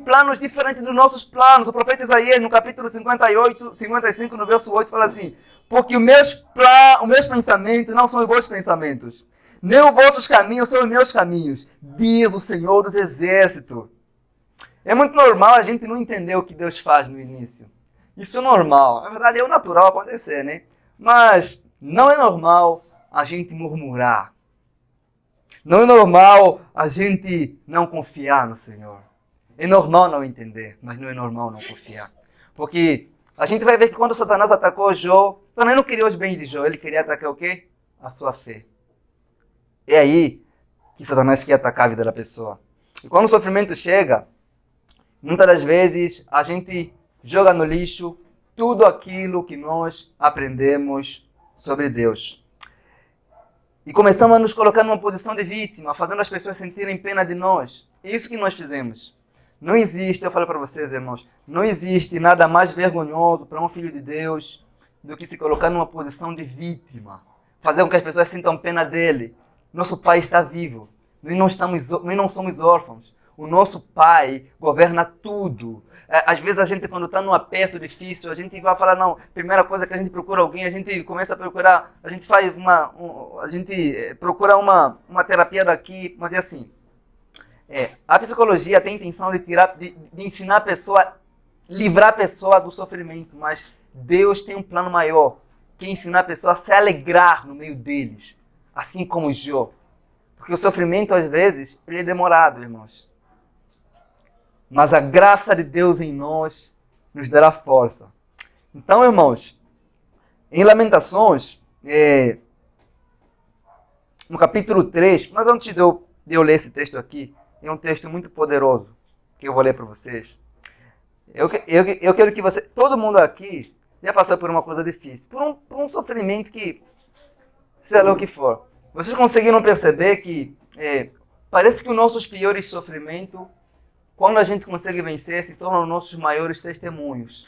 [SPEAKER 1] planos diferentes dos nossos planos. O profeta Isaías, no capítulo 55, no verso 8, fala assim, porque os meus pensamentos não são os vossos pensamentos, nem os vossos caminhos são os meus caminhos, diz o Senhor dos Exércitos. É muito normal a gente não entender o que Deus faz no início. Isso é normal. Na verdade, é o natural acontecer, né? Mas não é normal a gente murmurar. Não é normal a gente não confiar no Senhor. É normal não entender, mas não é normal não confiar. Porque a gente vai ver que quando Satanás atacou Jó, Satanás não queria os bens de Jó, ele queria atacar o quê? A sua fé. É aí que Satanás quer atacar a vida da pessoa. E quando o sofrimento chega, muitas das vezes a gente joga no lixo tudo aquilo que nós aprendemos sobre Deus. E começamos a nos colocar numa posição de vítima, fazendo as pessoas sentirem pena de nós. É isso que nós fizemos. Não existe, eu falo para vocês, irmãos, não existe nada mais vergonhoso para um filho de Deus do que se colocar numa posição de vítima. Fazer com que as pessoas sintam pena dele. Nosso Pai está vivo. Nós não somos órfãos. O nosso Pai governa tudo. Às vezes a gente, quando está num aperto difícil, a gente vai falar, não, primeira coisa que a gente procura alguém, a gente começa a procurar, a gente faz a gente procura uma terapia daqui, mas é assim. A psicologia tem a intenção de ensinar a pessoa, livrar a pessoa do sofrimento, mas Deus tem um plano maior, que é ensinar a pessoa a se alegrar no meio deles, assim como Jó. Porque o sofrimento, às vezes, ele é demorado, irmãos. Mas a graça de Deus em nós nos dará força. Então, irmãos, em Lamentações, no capítulo 3, mas antes de eu ler esse texto aqui, é um texto muito poderoso, que eu vou ler para vocês. Eu quero que você, todo mundo aqui, já passou por uma coisa difícil, por um sofrimento que, sei lá o que for. Vocês conseguiram perceber que parece que os nossos piores sofrimentos, quando a gente consegue vencer, se tornam nossos maiores testemunhos.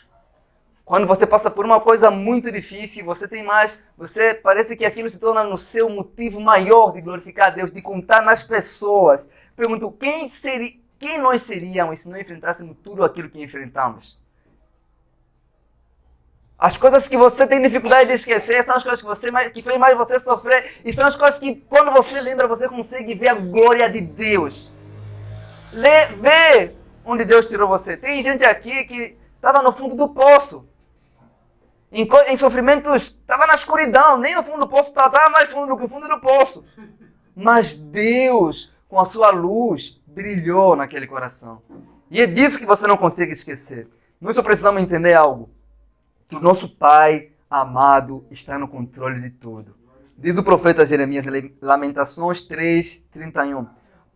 [SPEAKER 1] Quando você passa por uma coisa muito difícil, parece que aquilo se torna no seu motivo maior de glorificar a Deus, de contar nas pessoas. Pergunto, quem nós seríamos se não enfrentássemos tudo aquilo que enfrentamos? As coisas que você tem dificuldade de esquecer são as coisas que fez mais você sofrer. E são as coisas que, quando você lembra, você consegue ver a glória de Deus. Vê onde Deus tirou você. Tem gente aqui que estava no fundo do poço. Em sofrimentos, estava na escuridão. Nem no fundo do poço, estava mais fundo do que o fundo do poço. Mas Deus, com a sua luz, brilhou naquele coração. E é disso que você não consegue esquecer. Nós só precisamos entender algo. Que o nosso Pai amado está no controle de tudo. Diz o profeta Jeremias, Lamentações 3:31.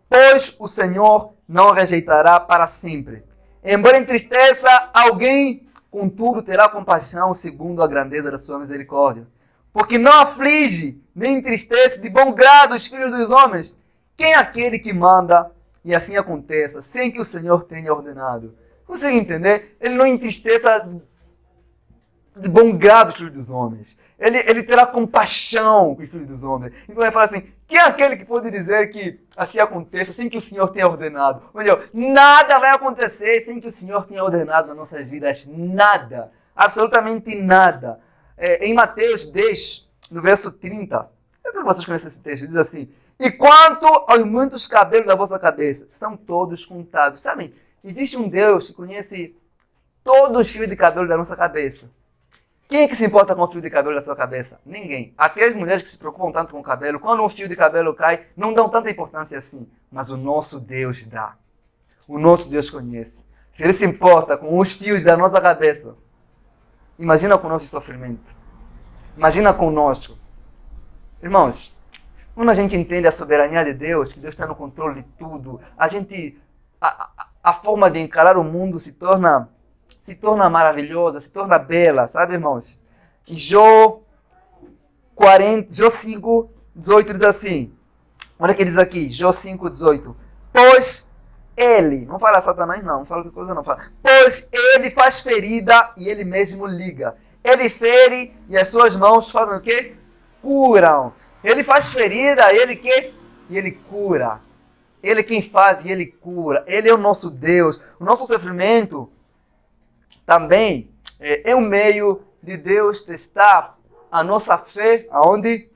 [SPEAKER 1] Pois o Senhor não rejeitará para sempre. Embora entristeça alguém, contudo terá compaixão segundo a grandeza da sua misericórdia. Porque não aflige, nem entristece de bom grado os filhos dos homens. Quem é aquele que manda e assim aconteça, sem que o Senhor tenha ordenado? Consegue entender? Ele não entristeça de bom grado os filhos dos homens. Ele terá compaixão com os filhos dos homens. Então ele fala assim, quem é aquele que pode dizer que assim aconteça sem que o Senhor tenha ordenado? Ou melhor, nada vai acontecer sem que o Senhor tenha ordenado nas nossas vidas. Nada. Absolutamente nada. Em Mateus 10, no verso 30, eu quero que vocês conheçam esse texto, diz assim, e quanto aos muitos cabelos da vossa cabeça, são todos contados. Sabem, existe um Deus que conhece todos os fios de cabelo da nossa cabeça. Quem é que se importa com o fio de cabelo da sua cabeça? Ninguém. Até as mulheres que se preocupam tanto com o cabelo, quando um fio de cabelo cai, não dão tanta importância assim. Mas o nosso Deus dá. O nosso Deus conhece. Se Ele se importa com os fios da nossa cabeça, imagina com o nosso sofrimento. Imagina conosco. Irmãos, quando a gente entende a soberania de Deus, que Deus está no controle de tudo, a forma de encarar o mundo se torna maravilhosa, se torna bela, sabe, irmãos? Jó 5, 18 diz assim, olha o que diz aqui, Jó 5, 18. Pois ele, não fala Satanás não fala outra coisa não, fala. Pois ele faz ferida e ele mesmo liga. Ele fere e as suas mãos fazem o quê? Curam. Ele faz ferida e ele quê? E ele cura. Ele é quem faz e ele cura. Ele é o nosso Deus. O nosso sofrimento também é um meio de Deus testar a nossa fé, aonde?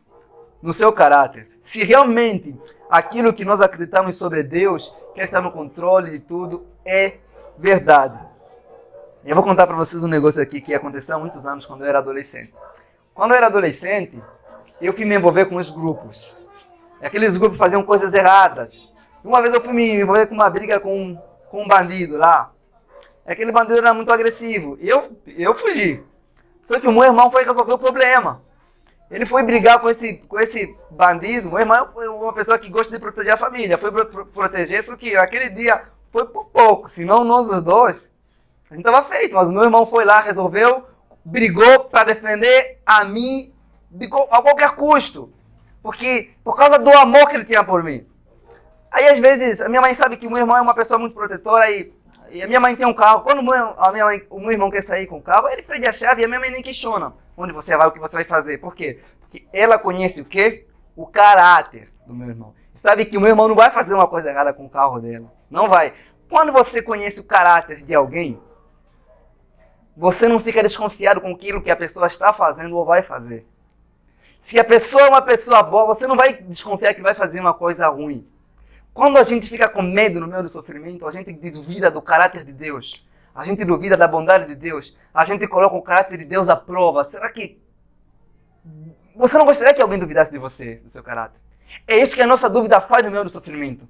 [SPEAKER 1] No seu caráter. Se realmente aquilo que nós acreditamos sobre Deus, que Ele está no controle de tudo, é verdade. Eu vou contar para vocês um negócio aqui que aconteceu há muitos anos, quando eu era adolescente. Quando eu era adolescente, eu fui me envolver com os grupos. E aqueles grupos faziam coisas erradas. Uma vez eu fui me envolver com uma briga com um bandido lá. Aquele bandido era muito agressivo. E eu fugi. Só que o meu irmão foi resolver o problema. Ele foi brigar com esse bandido. Meu irmão é uma pessoa que gosta de proteger a família. Foi proteger, só que aquele dia foi por pouco. Senão nós os dois, a gente estava feito. Mas o meu irmão foi lá, resolveu, brigou para defender a mim, brigou a qualquer custo. Por causa do amor que ele tinha por mim. Aí às vezes, a minha mãe sabe que o meu irmão é uma pessoa muito protetora e a minha mãe tem um carro. Quando o meu irmão quer sair com o carro, ele pede a chave e a minha mãe nem questiona onde você vai, o que você vai fazer. Por quê? Porque ela conhece o quê? O caráter do meu irmão. Sabe que o meu irmão não vai fazer uma coisa errada com o carro dela. Não vai. Quando você conhece o caráter de alguém, você não fica desconfiado com aquilo que a pessoa está fazendo ou vai fazer. Se a pessoa é uma pessoa boa, você não vai desconfiar que vai fazer uma coisa ruim. Quando a gente fica com medo no meio do sofrimento, a gente duvida do caráter de Deus. A gente duvida da bondade de Deus. A gente coloca o caráter de Deus à prova. Será que você não gostaria que alguém duvidasse de você, do seu caráter? É isso que a nossa dúvida faz no meio do sofrimento.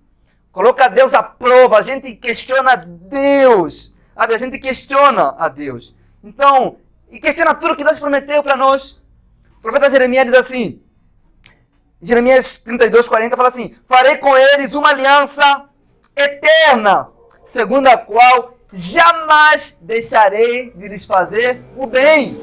[SPEAKER 1] Coloca Deus à prova. A gente questiona Deus. Sabe? A gente questiona a Deus. Então, e questiona tudo que Deus prometeu para nós. O profeta Jeremias diz assim, Jeremias 32:40 fala assim, farei com eles uma aliança eterna, segundo a qual jamais deixarei de lhes fazer o bem.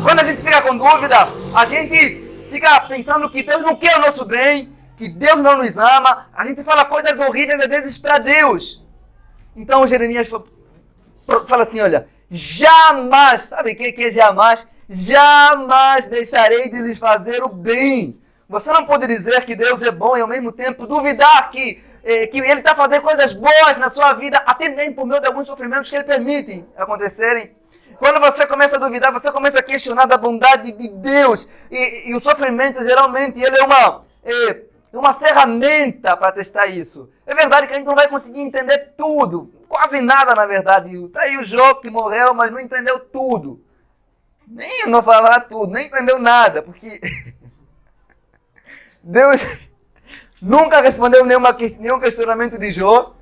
[SPEAKER 1] Quando a gente fica com dúvida, a gente fica pensando que Deus não quer o nosso bem, que Deus não nos ama, a gente fala coisas horríveis às vezes para Deus. Então Jeremias fala assim, olha, jamais, sabe o que é jamais? Jamais deixarei de lhes fazer o bem. Você não pode dizer que Deus é bom e ao mesmo tempo duvidar que Ele está fazendo coisas boas na sua vida, até mesmo por meio de alguns sofrimentos que Ele permite acontecerem. Quando você começa a duvidar, você começa a questionar da bondade de Deus. E o sofrimento, geralmente, ele é uma ferramenta para testar isso. É verdade que a gente não vai conseguir entender tudo. Quase nada, na verdade. Está aí o Jó que morreu, mas não entendeu tudo. Nem não falar tudo, nem entendeu nada. Porque Deus nunca respondeu nenhum questionamento de Jó.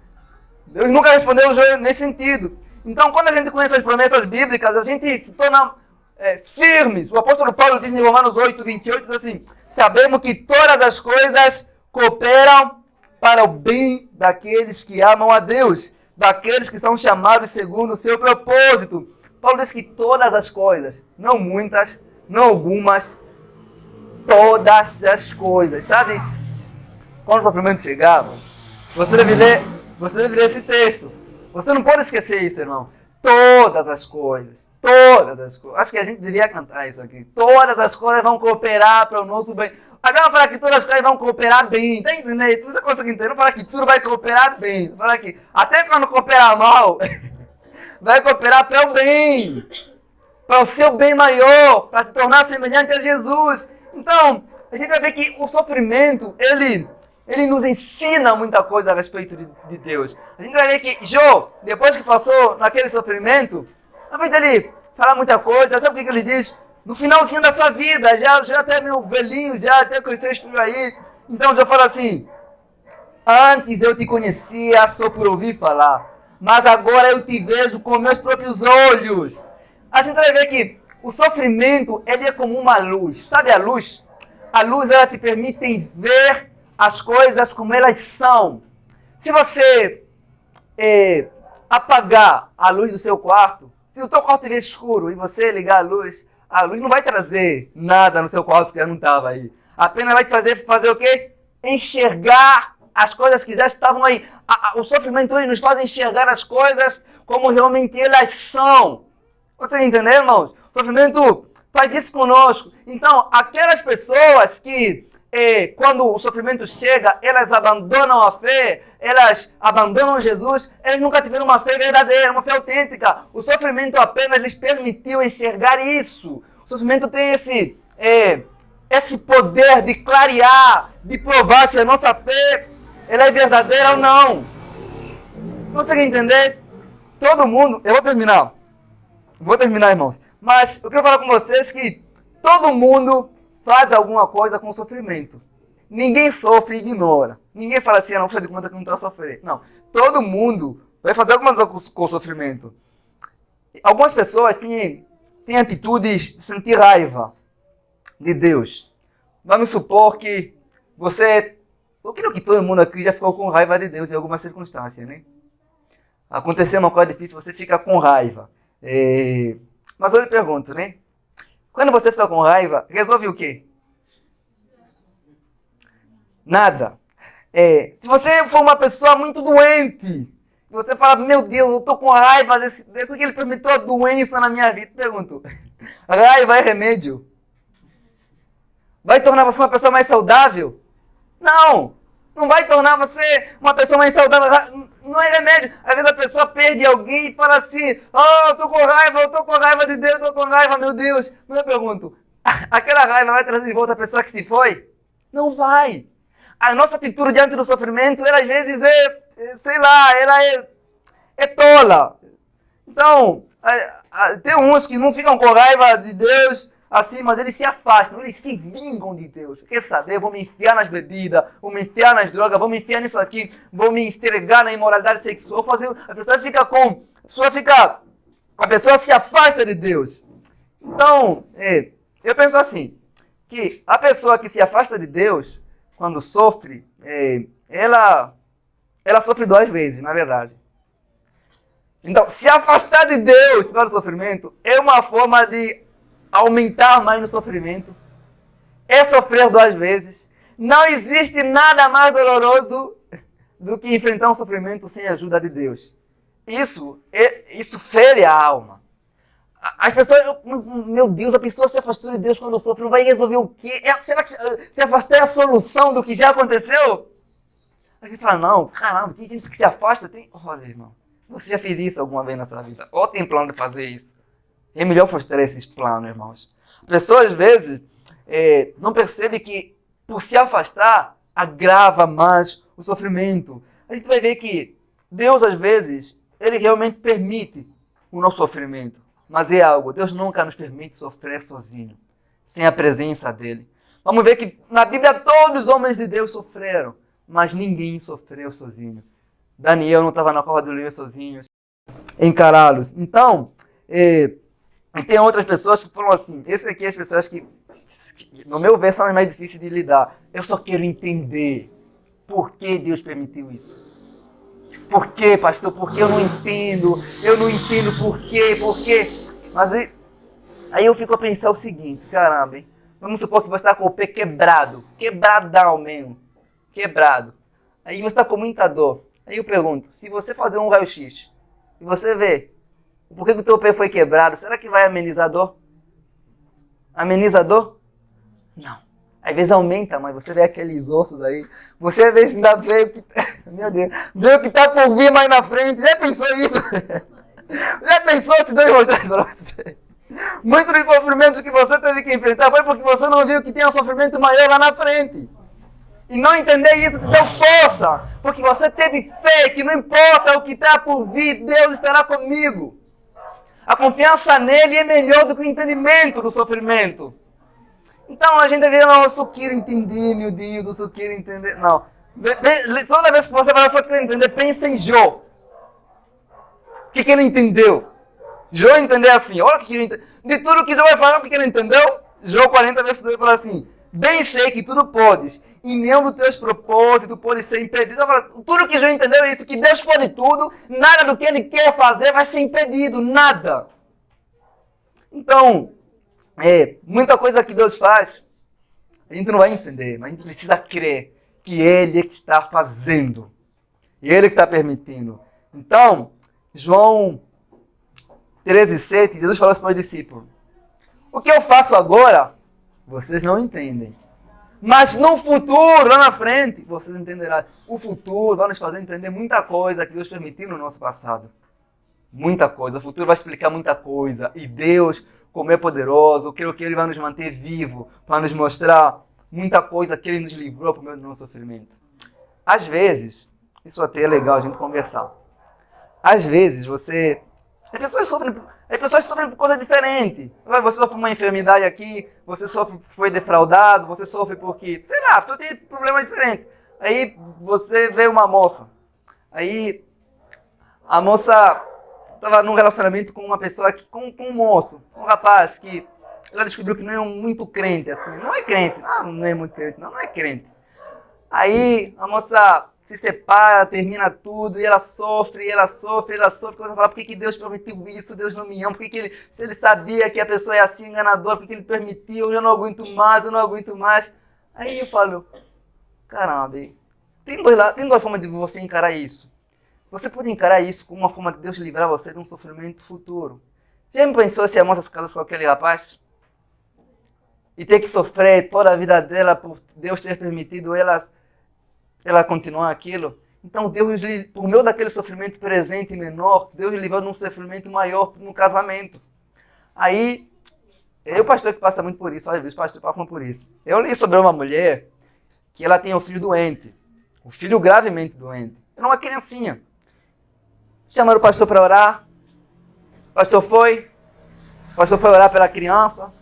[SPEAKER 1] Deus nunca respondeu Jó nesse sentido. Então, quando a gente conhece as promessas bíblicas, a gente se torna firmes. O apóstolo Paulo diz em Romanos 8, 28, diz assim: sabemos que todas as coisas cooperam para o bem daqueles que amam a Deus, daqueles que são chamados segundo o seu propósito. Paulo diz que todas as coisas, não muitas, não algumas, todas as coisas, sabe? Quando o sofrimento chegar, você deve ler esse texto. Você não pode esquecer isso, irmão. Todas as coisas. Acho que a gente deveria cantar isso aqui. Todas as coisas vão cooperar para o nosso bem. Agora não falar que todas as coisas vão cooperar bem. Tá entendendo? Você consegue entender? Não falar que tudo vai cooperar bem. Não falar que até quando cooperar mal, vai cooperar para o bem. Para o seu bem maior. Para te tornar semelhante a Jesus. Então, a gente vai ver que o sofrimento, ele nos ensina muita coisa a respeito de Deus. A gente vai ver que Jó, depois que passou naquele sofrimento, ao invés dele falar muita coisa, sabe o que ele diz? No finalzinho da sua vida, já até meu velhinho, já até conheceu os filhos aí. Então Jó fala assim: antes eu te conhecia só por ouvir falar, mas agora eu te vejo com meus próprios olhos. A gente vai ver que o sofrimento, ele é como uma luz. Sabe a luz? A luz, ela te permite ver as coisas como elas são. Se você apagar a luz do seu quarto, se o teu quarto estiver escuro e você ligar a luz não vai trazer nada no seu quarto que já não estava aí. Apenas vai te fazer o quê? Enxergar as coisas que já estavam aí. O sofrimento ele nos faz enxergar as coisas como realmente elas são. Você entendeu, irmãos? O sofrimento faz isso conosco. Então, aquelas pessoas que quando o sofrimento chega, elas abandonam a fé, elas abandonam Jesus, elas nunca tiveram uma fé verdadeira, uma fé autêntica. O sofrimento apenas lhes permitiu enxergar isso. O sofrimento tem esse poder de clarear, de provar se a nossa fé ela é verdadeira ou não. Consegue entender? Todo mundo... Eu vou terminar, irmãos. Mas eu quero falar com vocês que todo mundo faz alguma coisa com sofrimento. Ninguém sofre e ignora. Ninguém fala assim, não faz de conta que não está sofrendo. Não. Todo mundo vai fazer alguma coisa com sofrimento. Algumas pessoas têm atitudes de sentir raiva de Deus. Vamos supor que você... Eu creio que todo mundo aqui já ficou com raiva de Deus em alguma circunstância, né? Aconteceu uma coisa difícil, você fica com raiva. Mas eu lhe pergunto, né? Quando você fica com raiva, resolve o quê? Nada. Se você for uma pessoa muito doente, você fala, meu Deus, eu estou com raiva desse... Por que ele permitiu a doença na minha vida? Pergunto, raiva é remédio? Vai tornar você uma pessoa mais saudável? Não! Não vai tornar você uma pessoa mais saudável. Não é remédio. Às vezes a pessoa perde alguém e fala assim, eu tô com raiva de Deus, tô com raiva, meu Deus. Mas eu pergunto, aquela raiva vai trazer de volta a pessoa que se foi? Não vai. A nossa atitude diante do sofrimento, ela às vezes ela é tola. Então, tem uns que não ficam com raiva de Deus, assim, mas eles se afastam, eles se vingam de Deus. Quer saber? Vou me enfiar nas bebidas, vou me enfiar nas drogas, vou me enfiar nisso aqui, vou me estregar na imoralidade sexual, a pessoa se afasta de Deus. Então, eu penso assim, que a pessoa que se afasta de Deus, quando sofre, ela sofre duas vezes, na verdade. Então, se afastar de Deus para o sofrimento é uma forma de aumentar mais no sofrimento, é sofrer duas vezes. Não existe nada mais doloroso do que enfrentar um sofrimento sem a ajuda de Deus. Isso fere a alma. As pessoas, meu Deus, a pessoa se afastou de Deus quando sofre, vai resolver o quê? Será que se afastar é a solução do que já aconteceu? A gente fala, não, caramba, tem gente que se afasta, Olha, irmão, você já fez isso alguma vez na sua vida? Ou tem plano de fazer isso? É melhor frustrar esses planos, irmãos. A pessoa, às vezes, não percebe que, por se afastar, agrava mais o sofrimento. A gente vai ver que Deus, às vezes, Ele realmente permite o nosso sofrimento. Mas é algo, Deus nunca nos permite sofrer sozinho, sem a presença dEle. Vamos ver que na Bíblia todos os homens de Deus sofreram, mas ninguém sofreu sozinho. Daniel não estava na cova do leão sozinho, encará-los. Então, e tem outras pessoas que falam assim, esse aqui é as pessoas que no meu ver, são as mais difíceis de lidar. Eu só quero entender por que Deus permitiu isso. Por que, pastor? Por que eu não entendo? Eu não entendo por quê, por quê. Mas aí eu fico a pensar o seguinte, caramba, hein? Vamos supor que você está com o pé quebrado, quebradão mesmo, quebrado. Aí você está com muita dor. Aí eu pergunto, se você fazer um raio-x e você vê por que o teu pé foi quebrado, será que vai amenizar a dor? Ameniza a dor? Não. Às vezes aumenta, mas você vê aqueles ossos aí, você às vezes ainda vê o que... Meu Deus, vê o que está por vir mais na frente. Já pensou isso? Já pensou se Deus mostrasse para você? Muitos dos sofrimentos que você teve que enfrentar foi porque você não viu que tem um sofrimento maior lá na frente. E não entender isso te deu força, porque você teve fé que não importa o que está por vir, Deus estará comigo. A confiança nele é melhor do que o entendimento do sofrimento. Então a gente deve, não, eu só quero entender, meu Deus, eu só quero entender. Não. Toda vez que você fala, eu só quero entender, pensa em Jó. O que ele entendeu? Jó entendeu assim, olha o que ele entendeu. De tudo que Jó vai falar, o que ele entendeu? Jó 40 versos 2 fala assim, bem sei que tudo podes, e nenhum dos teus propósitos pode ser impedido. Tudo que Jó entendeu é isso, que Deus pode tudo, nada do que ele quer fazer vai ser impedido, nada. Então, muita coisa que Deus faz, a gente não vai entender, mas a gente precisa crer que Ele é que está fazendo, e Ele que está permitindo. Então, João 13:7, Jesus falou para os discípulos, o que eu faço agora, vocês não entendem. Mas no futuro, lá na frente, vocês entenderão. O futuro vai nos fazer entender muita coisa que Deus permitiu no nosso passado. Muita coisa. O futuro vai explicar muita coisa. E Deus, como é poderoso, eu creio que Ele vai nos manter vivo para nos mostrar muita coisa que Ele nos livrou por meio do nosso sofrimento. Às vezes, isso até é legal a gente conversar. Às vezes, as pessoas sofrem por coisa diferente. Você sofre uma enfermidade aqui, você sofre porque foi defraudado, você sofre porque, sei lá, tu tem problemas diferentes. Aí você vê uma moça. Aí a moça estava num relacionamento com uma pessoa, com um moço, um rapaz que ela descobriu que não é muito crente, assim. Não é crente, não é muito crente, não é crente. Aí a moça se separa, termina tudo, e ela sofre, começa a falar, por que Deus permitiu isso, Deus não me ama, se Ele sabia que a pessoa é assim, enganadora, por que Ele permitiu, eu não aguento mais. Aí eu falo, caramba, tem duas formas de você encarar isso. Você pode encarar isso como uma forma de Deus livrar você de um sofrimento futuro. Já me pensou se a moça se casasse com aquele rapaz? E ter que sofrer toda a vida dela por Deus ter permitido ela continuar aquilo? Então Deus, por meio daquele sofrimento presente e menor, Deus livrou de um sofrimento maior no casamento. Aí, o pastor que passa muito por isso, às vezes os pastores passam por isso. Eu li sobre uma mulher que ela tem um filho doente, um filho gravemente doente. Era uma criancinha. Chamaram o pastor para orar. O pastor foi orar pela criança.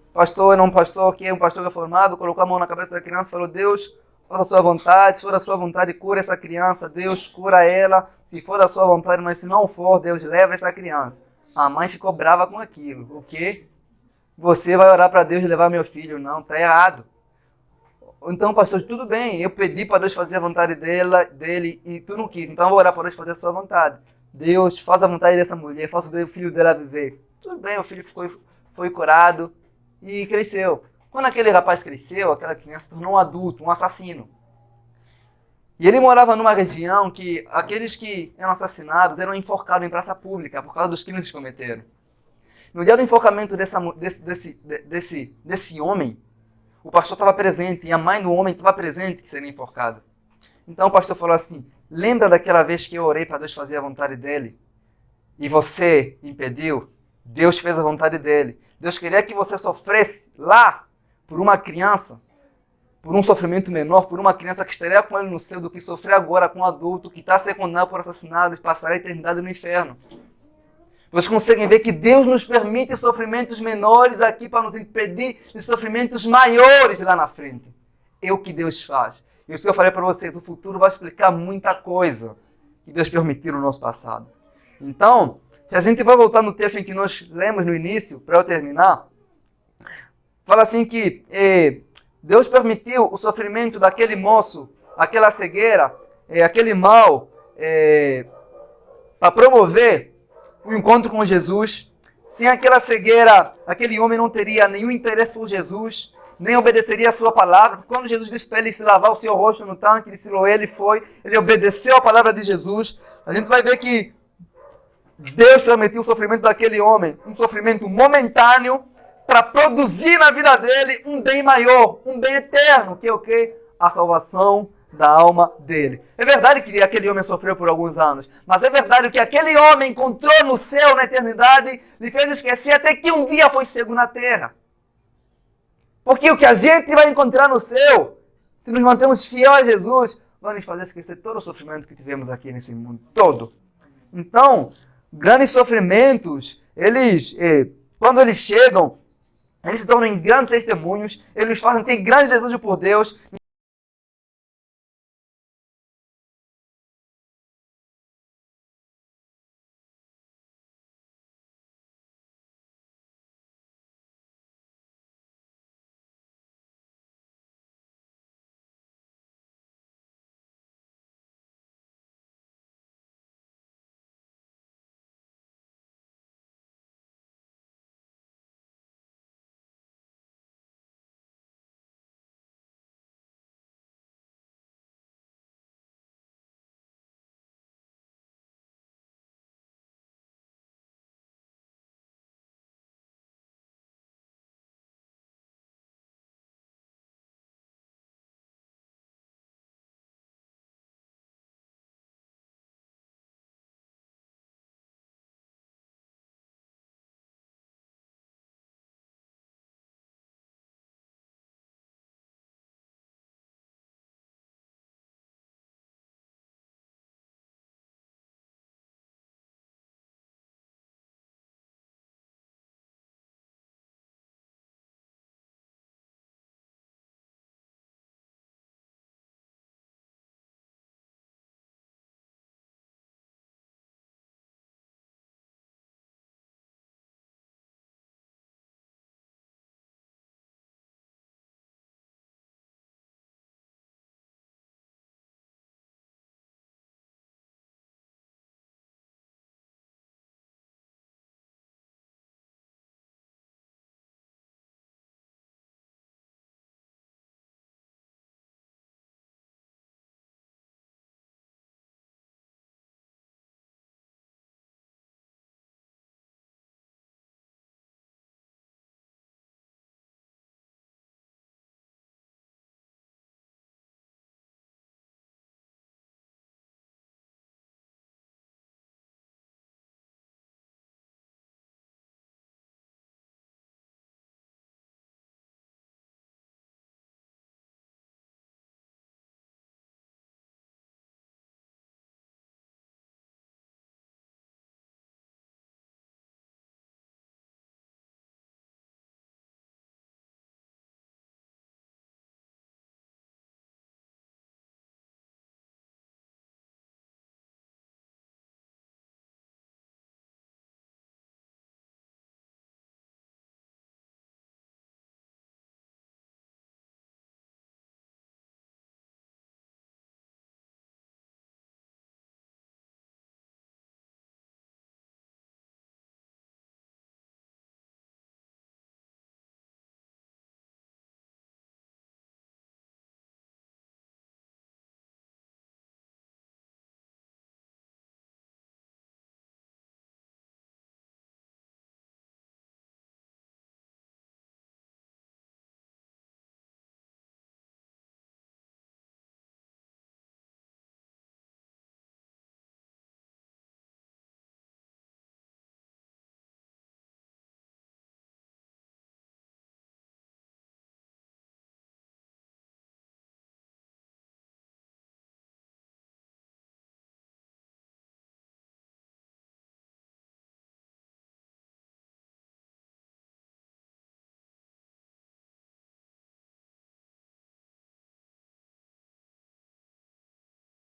[SPEAKER 1] O pastor era um pastor que é um pastor reformado, colocou a mão na cabeça da criança e falou, Deus, faça a sua vontade, se for a sua vontade, cura essa criança, Deus cura ela, se for a sua vontade, mas se não for, Deus leva essa criança. A mãe ficou brava com aquilo. O quê? Você vai orar para Deus levar meu filho? Não, está errado. Então, pastor, tudo bem, eu pedi para Deus fazer a vontade dele e tu não quis, então eu vou orar para Deus fazer a sua vontade. Deus, faz a vontade dessa mulher, faça o filho dela viver. Tudo bem, o filho foi curado e cresceu. Quando aquele rapaz cresceu, aquela criança se tornou um adulto, um assassino. E ele morava numa região que aqueles que eram assassinados eram enforcados em praça pública por causa dos crimes que cometeram. No dia do enforcamento desse homem, o pastor estava presente e a mãe do homem estava presente que seria enforcado. Então o pastor falou assim, lembra daquela vez que eu orei para Deus fazer a vontade dele? E você impediu? Deus fez a vontade dele. Deus queria que você sofresse lá por uma criança, por um sofrimento menor, por uma criança que estaria com ele no céu, do que sofrer agora com um adulto que está a ser condenado por assassinato e passará a eternidade no inferno. Vocês conseguem ver que Deus nos permite sofrimentos menores aqui para nos impedir de sofrimentos maiores lá na frente. É o que Deus faz. E isso que eu falei para vocês, o futuro vai explicar muita coisa que Deus permitiu no nosso passado. Então, se a gente vai voltar no texto em que nós lemos no início, para eu terminar, fala assim que Deus permitiu o sofrimento daquele moço, aquela cegueira, aquele mal, para promover o encontro com Jesus. Sem aquela cegueira, aquele homem não teria nenhum interesse por Jesus, nem obedeceria a sua palavra. Quando Jesus disse para ele se lavar o seu rosto no tanque de Siloé, ele obedeceu a palavra de Jesus. A gente vai ver que Deus permitiu o sofrimento daquele homem, um sofrimento momentâneo, para produzir na vida dele um bem maior, um bem eterno, que é o quê? A salvação da alma dele. É verdade que aquele homem sofreu por alguns anos, mas é verdade que aquele homem encontrou no céu, na eternidade, lhe fez esquecer até que um dia foi cego na terra. Porque o que a gente vai encontrar no céu, se nos mantemos fiéis a Jesus, vai nos fazer esquecer todo o sofrimento que tivemos aqui nesse mundo, todo. Então, grandes sofrimentos, quando eles chegam, eles se tornam grandes testemunhos, eles nos fazem ter grande desejo por Deus,